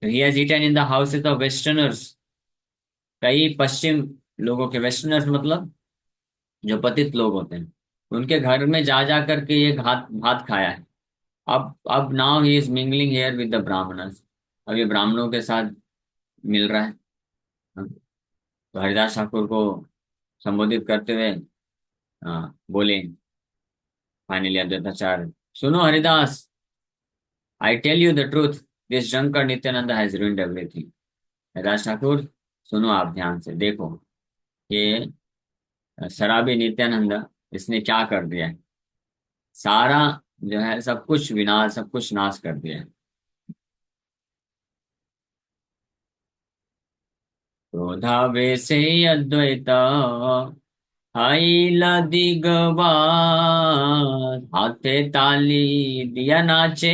He has eaten in the houses of westerners, कई पश्चिम लोगों के। वेस्टर्नर्स मतलब जो पतित लोग होते हैं, उनके घर में जा जा करके ये घात भात खाया है। अब now he is mingling here with the Brahmanas. अब ये ब्राह्मणों के साथ मिल रहा है। तो हरिदास ठाकुर को संबोधित करते हुए बोले फाइनली अद्वैताचार्य, सुनो Haridas, I tell you the truth, this drunkard Nityananda has ruined everything. Haridas Thakur, सुनो आप ध्यान से, देखो ये शराबी नित्यानंद, इसने क्या कर दिया है। सारा जो है सब कुछ विनाश, सब कुछ नाश कर दिया है। क्रोधावे से अद्वैत हाइला दिगवार, हाथे ताली दिया नाचे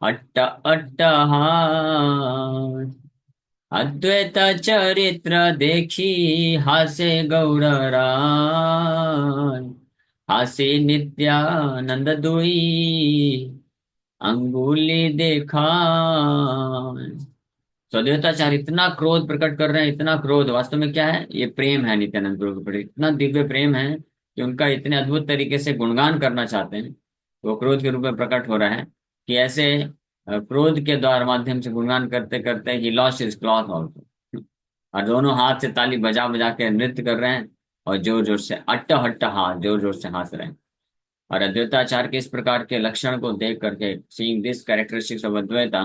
अट्ट अट्टहास। अद्वैत चरित्र देखी हासे गौरराय, हासे नित्यानंद दुई अंगुली देखा। सदैवताचार्य इतना क्रोध प्रकट कर रहे हैं, इतना क्रोध, वास्तव में क्या है? ये प्रेम है नित्यानंद प्रभु के प्रति, इतना दिव्य प्रेम है कि उनका इतने अद्भुत तरीके से गुणगान करना चाहते हैं। तो वो क्रोध के रूप में प्रकट हो रहा है कि ऐसे क्रोध के द्वार माध्यम से गुणगान करते करते he lost his cloth also. और दोनों हाथ से ताली बजा बजा के नृत्य कर रहे हैं, और जोर जोर से अट्ट हट्ट हाथ जोर जोर से हंस रहे हैं। और अद्वैताचार्य के इस प्रकार के लक्षण को देख करके, seeing this characteristics of Advaita,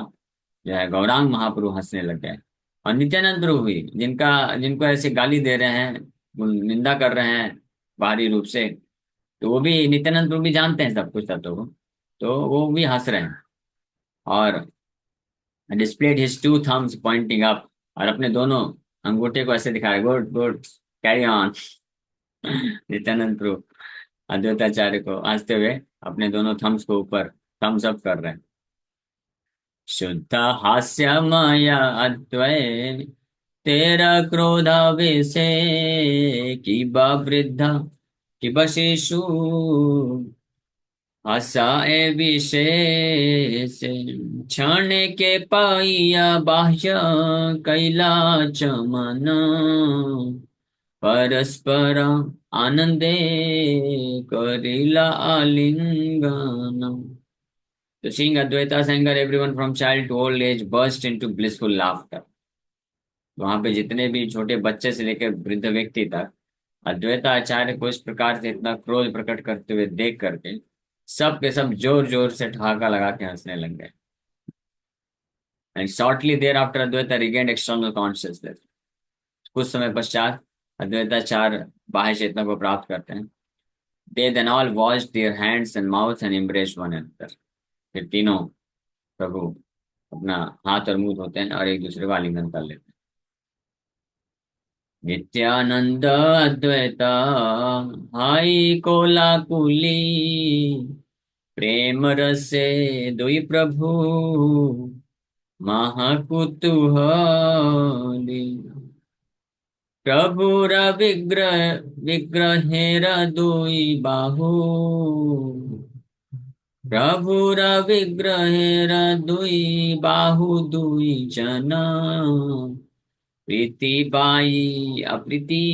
जो है गौरांग महाप्रभु हंसने लग गए। और नित्यानंद प्रभु भी, जिनका जिनको ऐसे गाली दे रहे हैं, निंदा कर रहे हैं बाहरी रूप से, तो वो भी, नित्यानंद प्रभु भी जानते हैं सब कुछ तत्वों को, तो वो भी हंस रहे हैं। और displayed his two thumbs pointing up, और अपने दोनों अंगूठे को ऐसे दिखा रहे, good good, carry on. Nityananda Prabhu Advaitacharya को हंसते हुए अपने दोनों थम्स को ऊपर थम्स अप कर रहे हैं। शुद्ध हास्यमय अद्वै तेरा क्रोधावेशे, कि वृद्धा कि शिशु हसाए विशेष। क्षण के पाइया बाह्य कैला चमन, परस्पर आनंदे करिला आलिंगन। तो seeing Advaita's anger, everyone from child to old age burst into blissful laughter। वहां पे जितने भी छोटे बच्चे से लेकर वृद्ध व्यक्ति तक अद्वैता आचार्य को इस प्रकार से इतना क्रोध प्रकट करते हुए देख करके सब के सब जोर जोर से ठहाका लगा के हंसने लग गए। And shortly thereafter Advaita regained external consciousness. कुछ समय पश्चात अद्वैताचार्य बाह्य चेतना को प्राप्त करते हैं। They then all washed their hands and mouth and embraced one another. फिर तीनों प्रभु अपना हाथ और मुंह धोते हैं और एक दूसरे को आलिंगन कर लेते हैं। नित्यानंद अद्वैता हाई कोलाकुली प्रेम रसे दुई प्रभु महाकुतूहली प्रभुर विग्रहेर दुई बाहु प्रभुर विग्रहेर दुई बाहु दुई जना प्रीति बाई अप्रीति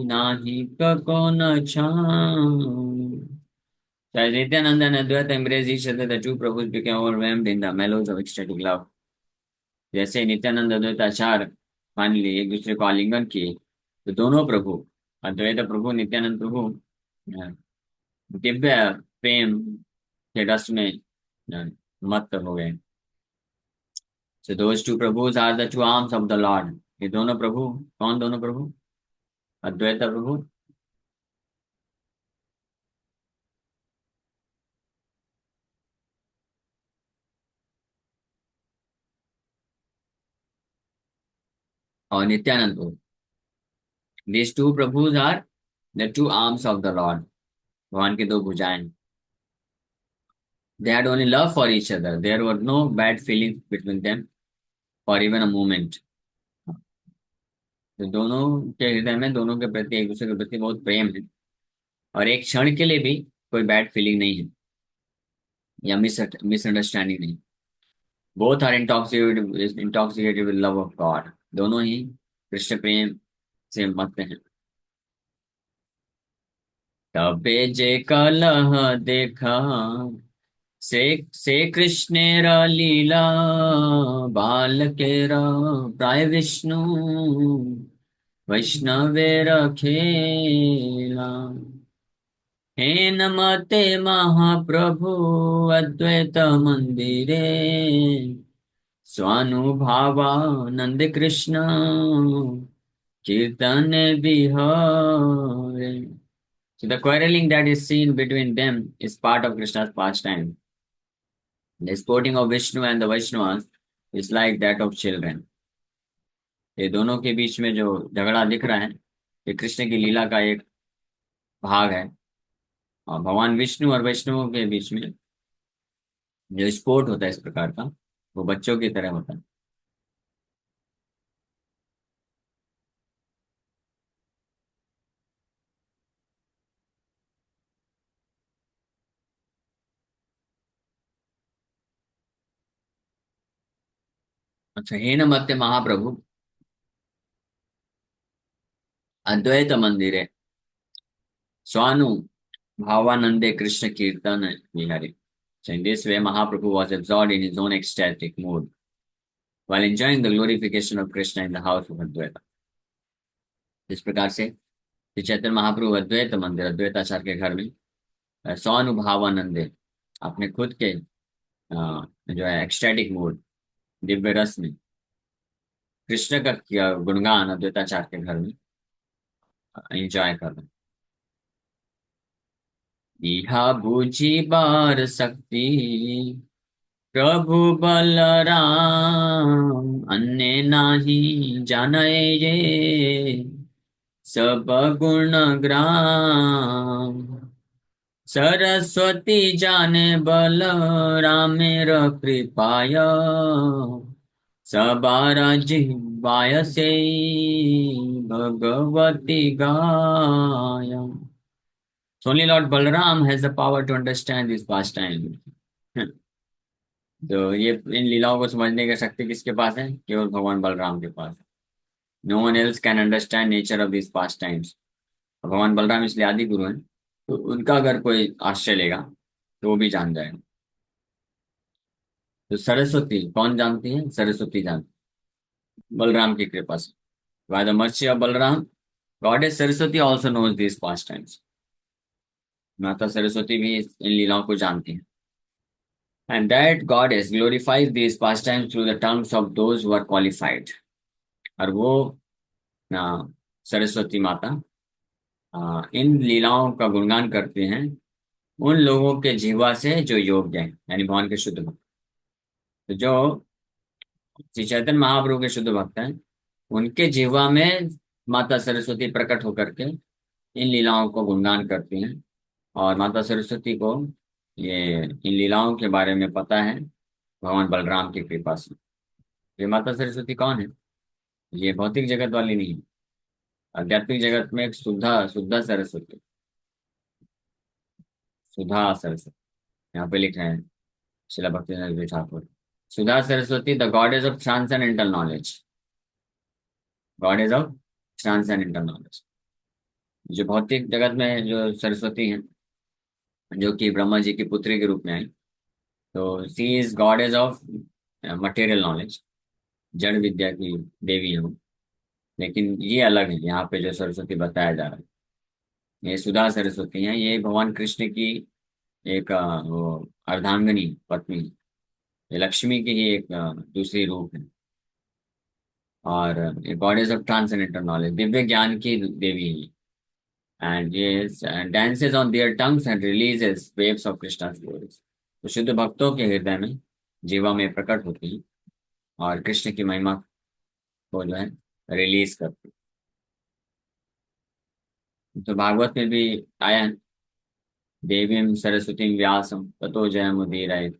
नाही को न छान. So as Nityananda and Advaita embraced each other, the two Prabhus became overwhelmed in the mellows of ecstatic love. जैसे नित्यानंद अद्वैत आचार्य फाइनली एक दूसरे को आलिंगन किए, तो दोनों प्रभु, अद्वैत प्रभु नित्यानंद प्रभु, अ, दिव्य प्रेम के रस में मत्त हो गए. So those two Prabhus are the two arms of the Lord. ये दोनों प्रभु, कौन दोनों प्रभु? अद्वैत प्रभु और नित्यानंद प्रभु. These two Prabhus are the two arms of the Lord. भगवान की दो भुजाएं. They had only love for each other. There were no bad feelings between them or even a moment. तो दोनों के हृदय में दोनों के प्रति एक दूसरे के प्रति बहुत प्रेम है, और एक क्षण के लिए भी कोई बैड फीलिंग नहीं है या मिसअंडरस्टैंडिंग नहीं. Both are intoxicated with love of God. दोनों ही कृष्ण प्रेम से मत्त हैं. तबे जे कलह देखा से कृष्णेर लीला बालकेर प्राय विष्णु वैष्णवेर खेला. हेन मते महाप्रभु अद्वैत मंदिरे स्वानुभावानंद कृष्ण कीर्तन बिहारे. So the quarreling that is seen between them is part of Krishna's pastime. The sporting of Vishnu and the Vaishnavas is like that of children. ये दोनों के बीच में जो झगड़ा दिख रहा है, ये कृष्ण की लीला का एक भाग है. और भगवान विष्णु और वैष्णवों के बीच में जो स्पोर्ट होता है इस प्रकार का, वो बच्चों की तरह होता है. अच्छा, हेन मत्ते महाप्रभु अद्वैत मंदिरे स्वानु भावानंदे कृष्ण कीर्तन Bihari. So in this way, Mahaprabhu was absorbed in his own ecstatic mood while enjoying the glorification of Krishna in the house of Advaita. इस प्रकार से श्री चैतन्य महाप्रभु अद्वैत मंदिर अद्वैताचार्य के घर में स्वानुभावानंदे अपने खुद के जो है एक्सटैटिक मूड दिव्य रस में कृष्ण का किया गुणगान अद्वैताचार्य के घर में एंजॉय कर रहे हैं. इहा बूझी बार शक्ति प्रभु बलराम अन्य नाही जाने ये सब गुण ग्राम. सरस्वती जाने बलरामेर कृपाय सबारा जिह्वाय से भगवती गाय. So only Lord Balaram has the power to understand these pastimes. तो ये इन लीलाओं को समझने की शक्ति किसके पास है? केवल भगवान बलराम के पास है. No one else can understand nature of this pastimes. भगवान बलराम इसलिए आदि गुरु हैं, तो उनका अगर कोई आश्रय लेगा तो वो भी जान जाएगा. तो सरस्वती कौन जानती है? सरस्वती जानती, बलराम की कृपा से. By the mercy of Balaram, goddess Saraswati also knows this pastimes. माता सरस्वती भी इन लीलाओं को जानती हैं. And that goddess glorifies these pastimes through the tongues of those who are qualified. और वो सरस्वती माता इन लीलाओं का गुणगान करते हैं उन लोगों के जीवा से जो योग्य हैं, यानी भगवान के शुद्ध भक्त. तो जो श्री चैतन्य महाप्रभु के शुद्ध भक्त हैं, उनके जीवा में माता सरस्वती प्रकट होकर के इन लीलाओं को गुणगान करती हैं। और माता सरस्वती को ये इन लीलाओं के बारे में पता है भगवान बलराम की कृपा से। ये माता सरस्वती कौन है? ये भौतिक जगत वाली नहीं है। आध्यात्मिक जगत में एक सुधा सुधा सरस्वती, सुधा सरस्वती यहाँ पे लिख रहे हैं शिला भक्ति ठाकुर। सुधा Saraswati the goddess of transcendental knowledge, goddess of transcendental knowledge. जो भौतिक जगत में जो सरस्वती हैं, जो कि ब्रह्मा जी की पुत्री के रूप में आई, तो she is goddess of material knowledge, जड़ विद्या की देवी है वो। लेकिन ये अलग है, यहाँ पे जो सरस्वती बताया जा रहा है ये सुधा सरस्वती है। ये भगवान कृष्ण की एक वो अर्धांगिनी पत्नी, ये लक्ष्मी की ही एक दूसरी रूप है। और ये goddess of transcendental knowledge, Divya ज्ञान की देवी है। एंड ये dances on their tongues and releases waves of Krishna's glories। तो शुद्ध भक्तों के हृदय में जीवा में प्रकट होती है और कृष्ण की महिमा को जो है रिलीज करती है। तो भागवत में भी आया है, देवीं सरस्वतीं व्यासं ततो जयमुदीरये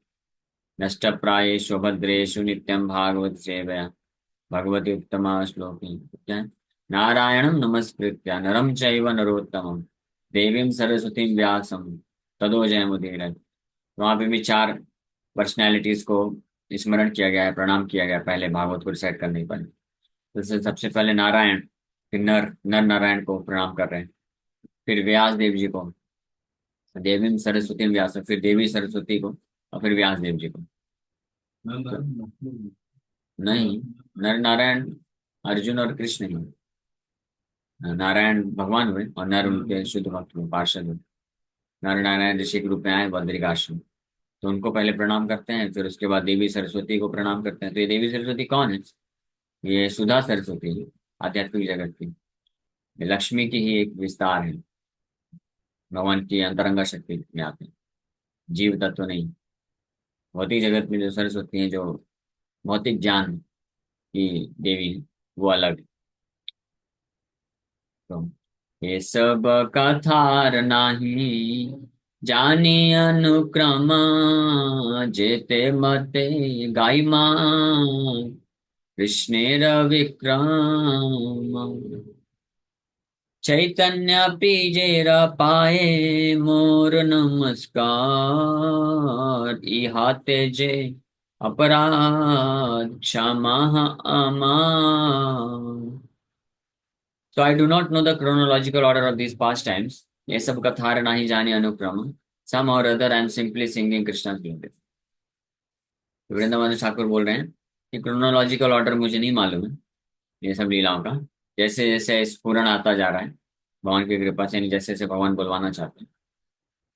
नष्टप्रायेषु भद्रेषु नित्यं भागवत सेवया भगवती उत्तमा श्लोकी। क्या है? नारायणं नमस्कृत्य नरं चैव नरोत्तमं देवीं सरस्वतीं व्यासं ततो जयमुदीरये। वहां पे भी चार पर्सनैलिटीज को स्मरण किया गया है, प्रणाम किया गया है पहले भागवत को रिसाइट करने के पहले। जैसे सबसे पहले नारायण, फिर नर नर नारायण को प्रणाम कर रहे हैं, फिर व्यास देव जी को, देवी सरस्वती व्यास, फिर देवी सरस्वती को, और फिर व्यास देव जी को। तो नहीं, नर नारायण अर्जुन और कृष्ण ही। नारायण भगवान हुए और नर उनके शुद्ध भक्त हुए, पार्षद हुए। नर नारायण ऋषि के रूप में आए बद्रिकाश्रम, तो उनको पहले प्रणाम करते हैं, फिर उसके बाद देवी सरस्वती को प्रणाम करते हैं। तो ये देवी सरस्वती कौन है? ये सुधा सरस्वती है, आध्यात्मिक जगत की। ये लक्ष्मी की ही एक विस्तार है, भगवान की अंतरंगा शक्ति में आते हैं, जीव तत्व नहीं। भौतिक जगत में जो सरस्वती है, जो भौतिक ज्ञान की देवी है, वो अलग है। तो ये सब कथार नाही जानी अनुक्रम जेते मते गाइमा कृष्णेर विक्रम चैतन्य पीजेर पाए मोर नमस्कार इहाते जे अपराध क्षमा अमा। So I do not know the chronological order of these pastimes. ये सब कथार नाही जाने अनुक्रम, some or other I am simply singing Krishna's glories। Vrindavan Thakur बोल रहे हैं कि क्रोनोलॉजिकल ऑर्डर मुझे नहीं मालूम है ये सब लीलाओं का। जैसे जैसे स्फुरण आता जा रहा है भगवान की कृपा से, यानी जैसे जैसे भगवान बुलवाना चाहते हैं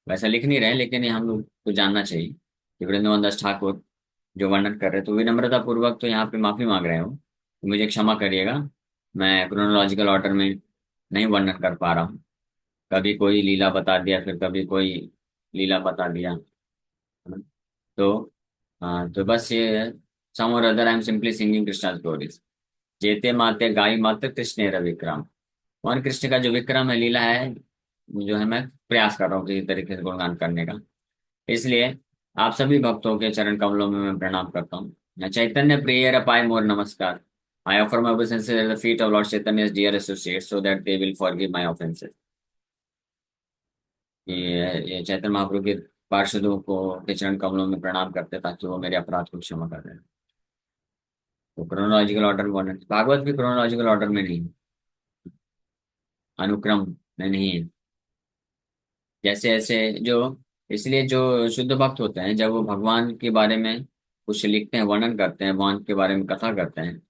वैसा लिख नहीं रहे, लेकिन ये हम लोग को जानना चाहिए कि वृंदावन दास ठाकुर जो वर्णन कर रहे हैं, तो विनम्रता पूर्वक तो यहाँ पे माफी मांग रहे हो, तो मुझे क्षमा करिएगा, मैं क्रोनोलॉजिकल ऑर्डर में नहीं वर्णन कर पा रहा हूँ। कभी कोई लीला बता दिया, फिर कभी कोई लीला बता दिया, है ना? तो हाँ, तो बस ये सम और other I am simply singing Krishna stories जेते माते गाई मात्र कृष्ण विक्रम। भगवान कृष्ण का जो विक्रम है, लीला है, जो है मैं प्रयास कर रहा हूँ किसी तरीके से गुणगान करने का। इसलिए आप सभी भक्तों के चरण कमलों में मैं प्रणाम करता हूँ। मैं चैतन्य प्रिय पाए मोर नमस्कार। I offer my obeisances at the feet of Lord Chaitanya's dear associates so that they will forgive my offenses। ये चैतन्य महाप्रभु के पार्षदों को के चरण कमलों में प्रणाम करते हैं ताकि वो मेरे अपराध को क्षमा कर दें। तो क्रोनोलॉजिकल ऑर्डर में वर्णन, भागवत भी क्रोनोलॉजिकल ऑर्डर में नहीं है, अनुक्रम में नहीं है। जैसे ऐसे जो, इसलिए जो शुद्ध भक्त होते हैं जब वो भगवान के बारे में कुछ लिखते हैं, वर्णन करते हैं, भगवान के बारे में कथा करते हैं,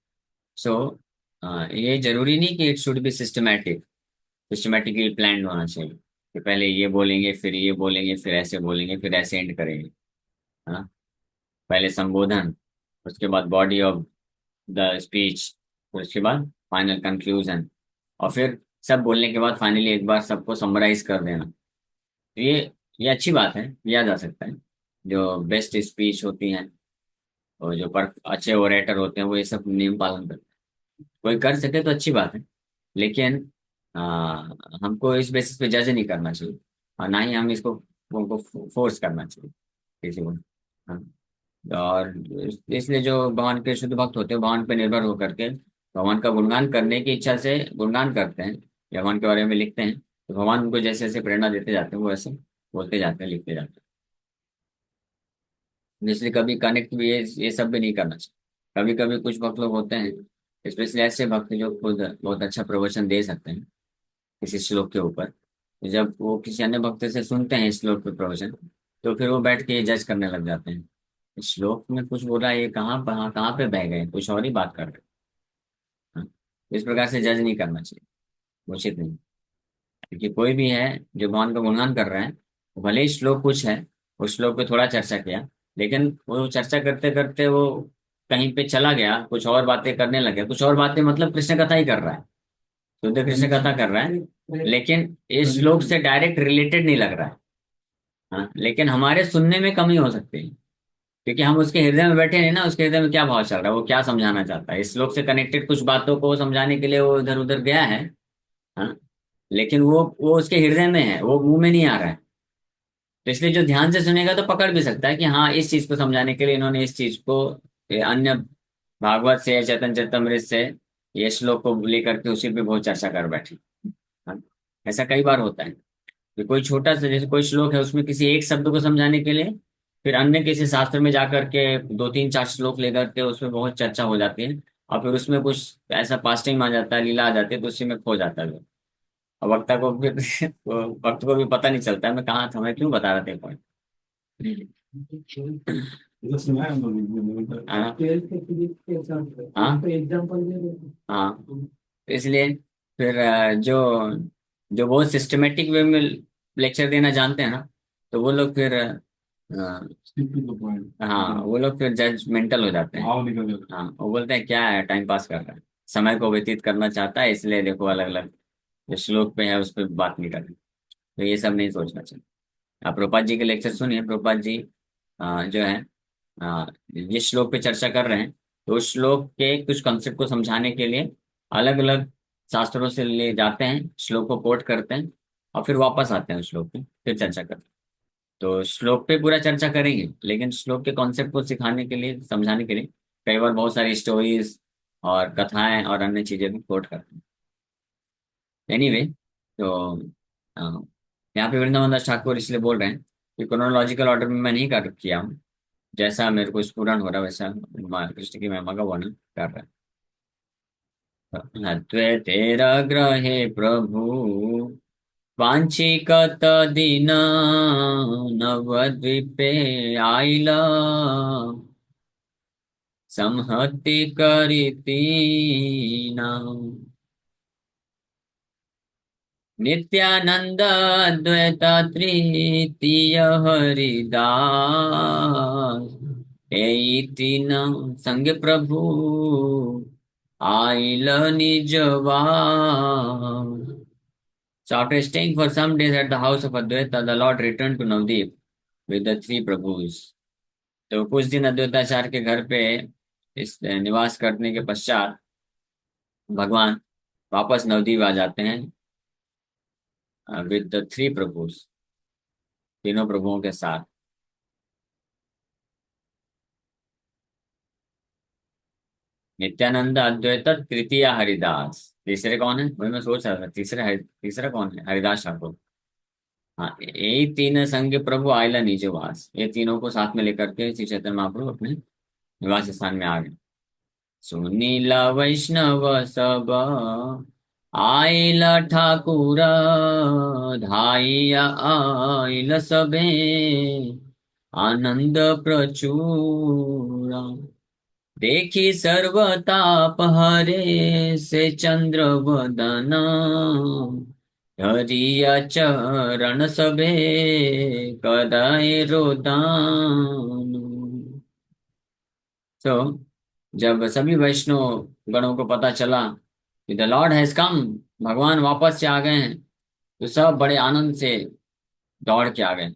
सो ये जरूरी नहीं कि it should be systematically planned होना चाहिए कि पहले ये बोलेंगे, फिर ये बोलेंगे, फिर ऐसे बोलेंगे, फिर ऐसे एंड करेंगे, है ना? पहले संबोधन, उसके बाद बॉडी ऑफ द स्पीच, फिर उसके बाद फाइनल कंक्लूजन, और फिर सब बोलने के बाद फाइनली एक बार सबको समराइज कर देना। तो ये अच्छी बात है, किया जा सकता है। जो बेस्ट स्पीच होती हैं और जो पर अच्छे ओरेटर होते हैं वो ये सब नियम पालन करते हैं। कोई कर सके तो अच्छी बात है। लेकिन आ, हमको इस बेसिस पे जज नहीं करना चाहिए, और ना ही हम इसको उनको फोर्स करना चाहिए किसी को। हाँ। और इसलिए जो भगवान के शुद्ध भक्त होते हैं भगवान पे निर्भर होकर के भगवान का गुणगान करने की इच्छा से गुणगान करते हैं, या भगवान के बारे में लिखते हैं, तो भगवान उनको जैसे जैसे प्रेरणा देते जाते हैं वो ऐसे बोलते जाते हैं, लिखते जाते हैं। इसलिए कभी कनेक्ट भी ये सब भी नहीं करना चाहिए। कभी कभी कुछ भक्त लोग होते हैं, स्पेशली ऐसे भक्त जो खुद बहुत अच्छा प्रवचन दे सकते हैं किसी श्लोक के ऊपर, जब वो किसी अन्य भक्त से सुनते हैं इस श्लोक पे प्रवचन, तो फिर वो बैठ के जज करने लग जाते हैं, इस श्लोक में कुछ बोला, ये कहाँ पे बह गए, कुछ और ही बात कर रहे हैं। हाँ? इस प्रकार से जज नहीं करना चाहिए, उचित नहीं। क्योंकि कोई भी है जो भगवान का गुणगान कर रहा है, भले ही श्लोक कुछ है, उस श्लोक पे थोड़ा चर्चा किया, लेकिन वो चर्चा करते करते वो कहीं पे चला गया, कुछ और बातें करने लगे, कुछ और बातें मतलब कृष्ण कथा ही कर रहा है, शुद्ध कृष्ण कथा कर रहा है, लेकिन इस श्लोक से डायरेक्ट रिलेटेड नहीं लग रहा है। हाँ, लेकिन हमारे सुनने में कमी हो सकती है, क्योंकि हम उसके हृदय में बैठे नहीं ना, उसके हृदय में क्या भाव चल रहा है, वो क्या समझाना चाहता है, इस श्लोक से कनेक्टेड कुछ बातों को समझाने के लिए वो इधर उधर गया है। हाँ, लेकिन वो उसके हृदय में है, वो मुंह में नहीं आ रहा है। तो इसलिए जो ध्यान से सुनेगा तो पकड़ भी सकता है कि हाँ, इस चीज को समझाने के लिए इन्होंने इस चीज को ये अन्य भागवत से, चैतन्य चरितमृत से ये श्लोक को लेकर के उसी पे बहुत चर्चा कर बैठे। हाँ, ऐसा कई बार होता है कि कोई छोटा सा जैसे कोई श्लोक है, उसमें किसी एक शब्द को समझाने के लिए फिर अन्य किसी शास्त्र में जाकर के दो तीन चार श्लोक लेकर के उसमें बहुत चर्चा हो जाती है, और फिर उसमें कुछ ऐसा पास्टिंग आ जाता है, लीला आ जाती है, तो उसी में खो जाता है लोग। और वक्ता को फिर वक्त को भी पता नहीं चलता है मैं कहाँ था, मैं क्यों बता रहा था पॉइंट। ये तो सुना है हम लोग ने, हाँ। ट्वेल्थ के फिजिक्स के एग्जाम्पल, हाँ। तो एग्जाम्पल दे रहे थे। हाँ, इसलिए फिर जो जो बहुत सिस्टमेटिक वे में लेक्चर देना जानते हैं ना, तो वो लोग फिर स्टिक टू द पॉइंट, हाँ, एकदम वो लोग फिर जजमेंटल हो जाते हैं। भाव निकल जाता हाँ, वो बोलते हैं क्या है, टाइम पास कर रहा है, समय को व्यतीत करना चाहता है, इसलिए देखो अलग अलग जो श्लोक पे है उस पर बात नहीं कर रहे। तो ये सब नहीं सोचना चाहिए। आप प्रभुपाद जी के लेक्चर सुनिए, प्रभुपाद जी जो है जिस श्लोक पे चर्चा कर रहे हैं, तो उस श्लोक के कुछ कंसेप्ट को समझाने के लिए अलग अलग शास्त्रों से ले जाते हैं, श्लोक को कोट करते हैं, और फिर वापस आते हैं उस श्लोक पे, फिर चर्चा करते हैं। तो श्लोक पे पूरा चर्चा करेंगे, लेकिन श्लोक के कॉन्सेप्ट को सिखाने के लिए, समझाने के लिए कई बार बहुत सारी स्टोरीज और कथाएं और अन्य चीजें भी कोट करते हैं। एनीवे, तो अ, यहाँ पे वृंदावन दास ठाकुर इसलिए बोल रहे हैं कि क्रोनोलॉजिकल ऑर्डर में मैं नहीं कर किया हूँ, जैसा मेरे को स्फुरन हो रहा है वैसा कृष्ण की महिमा का वर्णन कर रहा है। अद्वैतेर ग्रहे प्रभु वाञ्छिकत दीन नवद्वीपे आइला संहति करीतीना नित्यानंद अद्वैत तृतीय हरिदास एई तीन संग प्रभु आइल निजवास। So after staying for some days at the house of Advaita, the Lord returned to Navdeep with the three Prabhus. तो कुछ दिन अद्वैताचार्य के घर पे इस निवास करने के पश्चात भगवान वापस नवद्वीप आ जाते हैं विद द थ्री प्रभुस, तीनों प्रभुओं के साथ। नित्यानंद अद्वैत तृतीय हरिदास, तीसरे कौन है वही मैं सोच रहा था, तीसरा कौन है, हरिदास ठाकुर। हाँ, यही तीन संग प्रभु आयला निजवास, ये तीनों को साथ में लेकर के श्री चैतन्य महाप्रभु अपने निवास स्थान में आ गए। सुनीला वैष्णव सब आइला ठाकुर धाइया आइल सबे आनंद प्रचुर देखी सर्वताप हरे से चंद्र वदन हरिया चरण सबे कदाए रोदान। तो जब सभी वैष्णव गणों को पता चला कि द लॉर्ड हैज कम, भगवान वापस से आ गए हैं, तो सब बड़े आनंद से दौड़ के आ गए।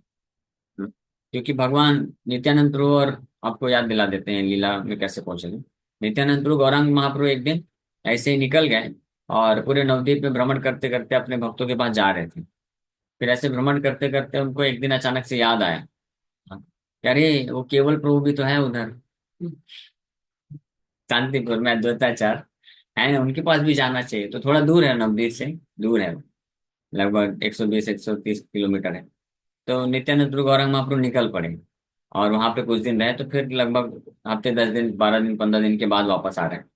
क्योंकि भगवान नित्यानंद प्रभु, और आपको याद दिला देते हैं लीला में कैसे पहुंचे थे। नित्यानंद प्रभु गौरांग महाप्रभु एक दिन ऐसे ही निकल गए, और पूरे नवद्वीप में भ्रमण करते करते अपने भक्तों के पास जा रहे थे। फिर ऐसे भ्रमण करते करते उनको एक दिन अचानक से याद आया, हाँ, कि अरे वो केवल प्रभु भी तो है उधर शांतिपुर में, अद्वैताचार है ना, उनके पास भी जाना चाहिए। तो थोड़ा दूर है नवद्वीप से, दूर है, लगभग 120 130 किलोमीटर है। तो नित्यानंद प्रभु गौरांग महाप्रभु निकल पड़े और वहां पे कुछ दिन रहे। तो फिर लगभग हफ्ते 10 दिन 12 दिन 15 दिन के बाद वापस आ रहे हैं।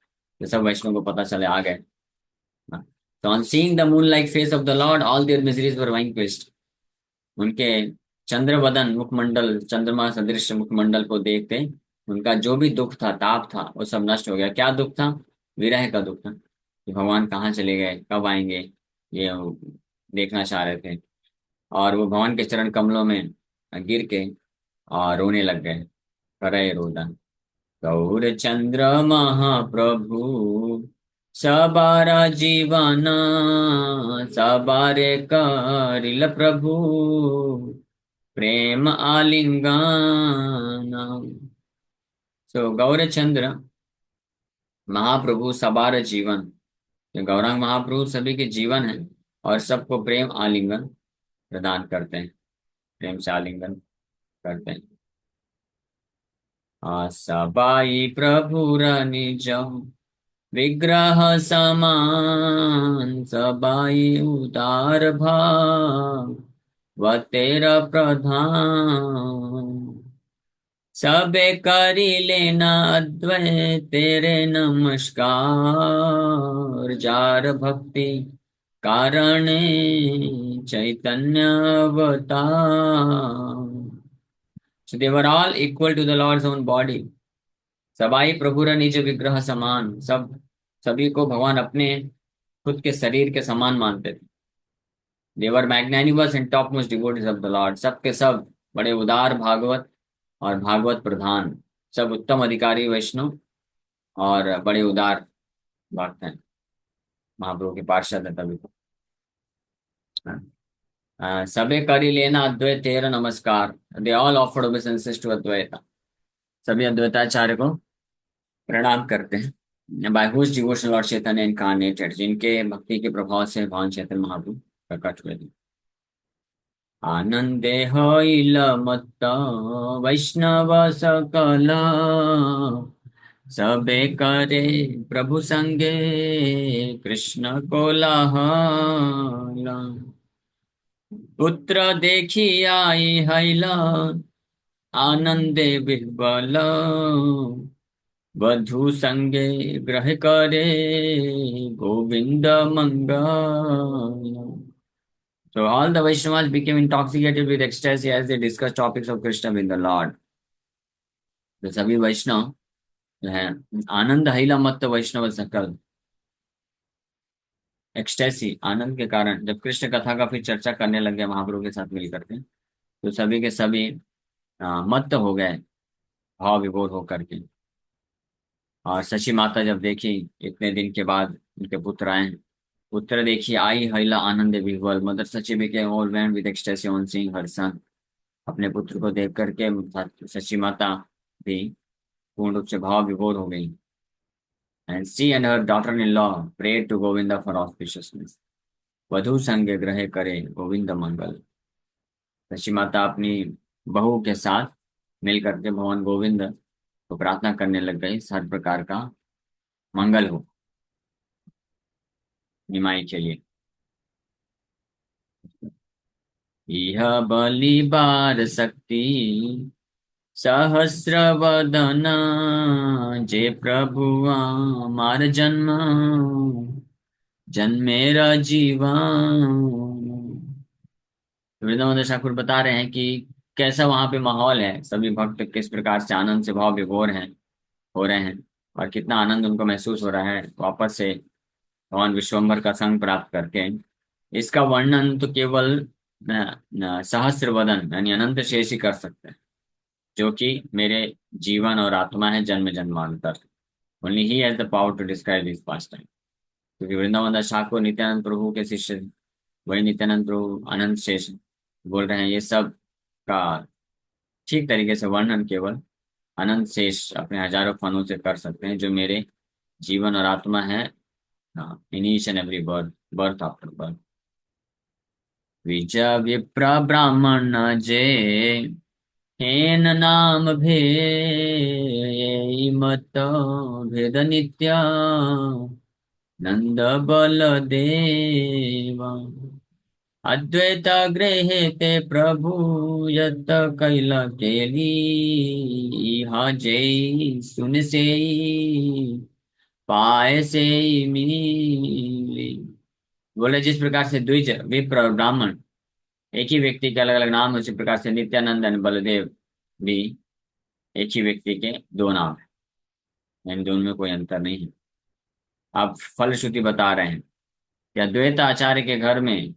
तो सब वैष्णव को पता चले, आ गए। तो on seeing the moon like face of the Lord all their miseries were vanquished। उनके चंद्रवदन मुखमंडल, चंद्रमा सदृश मुखमंडल को देखते उनका जो भी दुख था, ताप था, वो सब नष्ट हो गया। क्या दुख था? विरह का दुख था, कि भगवान कहाँ चले गए, कब आएंगे, ये वो देखना चाह रहे थे। और वो भगवान के चरण कमलों में गिर के और रोने लग गए, करे रोदन। गौर चंद्र महाप्रभु सबारा जीवाना, सबारे करिल प्रभु प्रेम आलिंगाना। सो गौर चंद्र महाप्रभु सबार जीवन, ये गौरांग महाप्रभु सभी के जीवन है और सबको प्रेम आलिंगन प्रदान करते हैं, प्रेम से आलिंगन करते हैं। सबाई प्रभुर निज विग्रह समान, सबाई उदार भाव व तेरा प्रधान। सबे करी लेना अद्वै तेरे नमस्कार, जार भक्ति कारण चैतन्य अवतार। So they were all equal to the Lord's own body। सबाई प्रभुर निज विग्रह समान, सब सभी को भगवान अपने खुद के शरीर के समान मानते थे। They were magnanimous and topmost devotees of the Lord, सब के सब बड़े उदार भागवत और भागवत प्रधान, सब उत्तम अधिकारी वैष्णव और बड़े उदार भक्त हैं, महाप्रभु के पार्षद है तभी तो। सबे करी लेना अद्वैत तेरा नमस्कार, they all offered obeisances to Advaita. सभी अद्वैताचार्य को प्रणाम करते हैं। By whose devotion Lord Chaitanya incarnated, जिनके भक्ति के प्रभाव से भगवान चैतन्य महाप्रभु प्रकट हुए थे। आनंदे हईल मत्त वैष्णव सकल, सबे करे प्रभु संगे कृष्ण कोलाहल। पुत्र देखी आई हैला आनंदे विह्वल, वधु संगे ग्रह करे गोविंद मंगल। So all the Vaishnavas became intoxicated with ecstasy as they discussed topics of Krishna with the Lord। तो सभी वैष्णव जो है आनंद हिला मत्त वैष्णव सकल, एक्सटेसी आनंद के कारण जब कृष्ण कथा का फिर चर्चा करने लग गए महाप्रभु के साथ मिलकर के, तो सभी के सभी मत्त हो गए भाव विभोर होकर के। और शची माता जब देखी इतने दिन के बाद उनके पुत्र आए, पुत्र देखी आई हैला आनंद विह्वल, mother Sachi became overwhelmed with ecstasy on seeing her son। अपने पुत्र को देख करके शची माता भी पूर्ण रूप से भाव विभोर हो गई। And she and her daughter in law prayed to Govinda for auspiciousness. वधु संग ग्रह करे गोविंद मंगल। शची माता अपनी बहू के साथ मिल करके भगवान गोविंद को प्रार्थना करने लग गई, हर प्रकार का मंगल हो निमाई के लिए। यह बलि बार शक्ति सहस्र वदना, जे प्रभु मार जन्म जन्मेरा जीवन। वृंदावन ठाकुर बता रहे हैं कि कैसा वहां पे माहौल है, सभी भक्त किस प्रकार से आनंद से भाव विभोर हैं, हो रहे हैं, और कितना आनंद उनको महसूस हो रहा है वापस से भगवान विश्वम्भर का संग प्राप्त करके। इसका वर्णन तो केवल सहस्र वदन यानी अनंत शेष ही कर सकते हैं, जो कि मेरे जीवन और आत्मा है जन्म जन्मांतर। Only he has the power to describe this pastime. क्योंकि वृंदावन दास ठाकुर नित्यानंद प्रभु के शिष्य हैं, वही नित्यानंद प्रभु अनंत शेष बोल रहे हैं। ये सब का ठीक तरीके से वर्णन केवल अनंत शेष अपने हजारों फनों से कर सकते हैं, जो मेरे जीवन और आत्मा है हाँ, in each and every birth, birth after birth. द्विज विप्र ब्राह्मण जे हेन नाम मत भेद नित्य नंद बल देवा अद्वैत गृहे ते प्रभु यत कैल केली हा जय सुन से पाए से मिली। बोले जिस प्रकार से द्विज विप्र और ब्राह्मण एक ही व्यक्ति के अलग अलग नाम है, उसी प्रकार से नित्यानंद और बलदेव भी एक ही व्यक्ति के दो नाम है, इन दोनों में कोई अंतर नहीं है। आप फलश्रुति बता रहे हैं कि अद्वैत आचार्य के घर में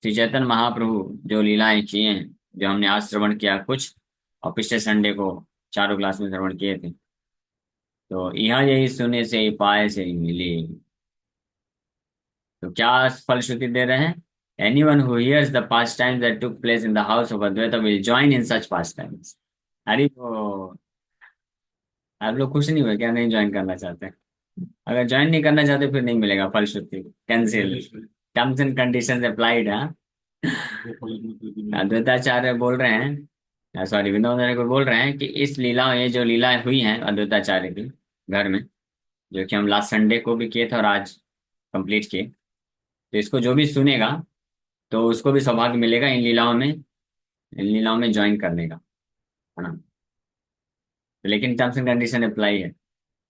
श्री चैतन्य महाप्रभु जो लीलाएं किए हैं, जो हमने आज श्रवण किया कुछ, और पिछले संडे को चारों क्लास में श्रवण किए थे, तो यहाँ यही सुने से ही पाए से ही मिली। तो क्या फलश्रुति दे रहे हैं? Anyone who hears the pastimes that took place in the house of Advaita will join in such pastimes. अरे वो आप लोग खुश नहीं हुए क्या? नहीं ज्वाइन करना चाहते? अगर ज्वाइन नहीं करना चाहते फिर नहीं मिलेगा फलश्रुति, cancel. Terms and conditions applied. हाँ, अद्वैताचार्य बोल रहे हैं, सॉरी विनोद को बोल रहे हैं कि इस लीला, ये जो लीलाएं हुई हैं अद्वैताचार्य की घर में, जो कि हम लास्ट संडे को भी किए थे और आज कंप्लीट किए, तो इसको जो भी सुनेगा तो उसको भी सौभाग्य मिलेगा इन लीलाओं में ज्वाइन करने का, है ना? लेकिन टर्म्स एंड कंडीशन अप्लाई है,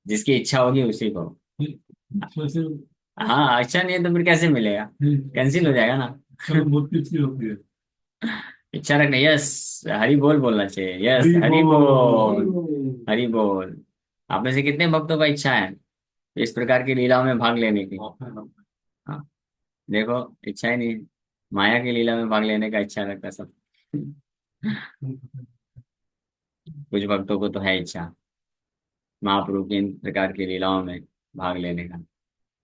जिसकी इच्छा होगी उसी को। वैसे हाँ, अच्छा नहीं है तो फिर कैसे मिलेगा? कैंसिल हो जाएगा ना। चलो बहुत किसी होती है। इच्छा रखना, यस। हरि बोल बोलना चाहिए, यस, हरी हरि बोल। बोल। हरि बोल। आप में से कितने भक्तों का इच्छा है इस प्रकार की लीलाओं में भाग लेने की? हाँ, देखो, इच्छा ही नहीं है। माया की लीला में भाग लेने का इच्छा रखता है सब। कुछ भक्तों को तो है इच्छा महाप्रभु की इन प्रकार की लीलाओं में भाग लेने का।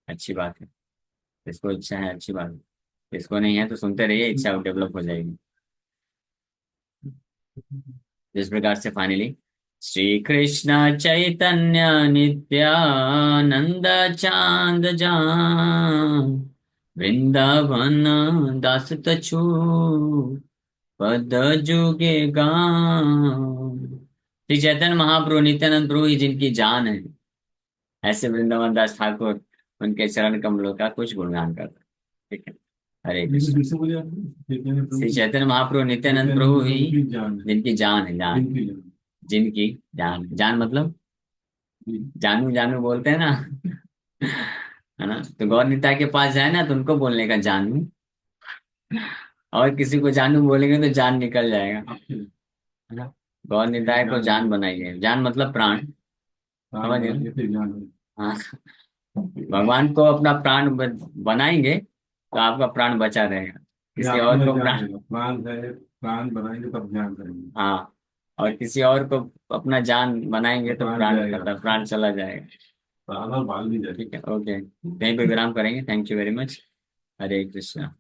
अच्छी बात है, इसको इच्छा है, अच्छी बात है। इसको नहीं है तो सुनते रहिए, इच्छा डेवलप हो जाएगी। जिस प्रकार से फाइनली श्री कृष्ण चैतन्य नित्यानंद चांद जान वृंदावन दास तछु पद जुगे गान। श्री चैतन्य महाप्रभु नित्यानंद प्रभु ही जिनकी जान है, ऐसे वृंदावन दास ठाकुर उनके चरण कमलों का कुछ गुणगान करता है। ठीक है, हरे ये तो कृष्ण। जैसे बोले आपने, चैतन्य श्री प्रभु की, चैतन्य महाप्रभु नित्यानंद चैतन्य प्रभु ही प्रभु की जान है। जिनकी जान है, जान। जिनकी जान। जिनकी जान, जान मतलब जी। जानू जानू बोलते हैं ना। है ना? तो गौर निताई के पास जाए ना तो उनको बोलने का जानू, और किसी को जानू बोलेंगे तो जान निकल जाएगा, आपके है ना? गौर निताई को जान जान बनाइए, जान मतलब प्राण। प्राण समझ गए बना ना? के फिर जान है। हाँ, भगवान को अपना प्राण बनाएंगे तो आपका प्राण बचा रहेगा। ये किसी आपके और में को जान प्राण, है, प्राण है, प्राण बनाएंगे तब जान करेंगे। हाँ, और किसी और को अपना जान बनाएंगे तो तो प्राण प्राण जाएगा, खत्म, प्राण चला जाएगा। प्राण और भाग भी जाएगा। ठीक है, ओके, यहीं पे विराम करेंगे। Thank you very much. Hare Krishna.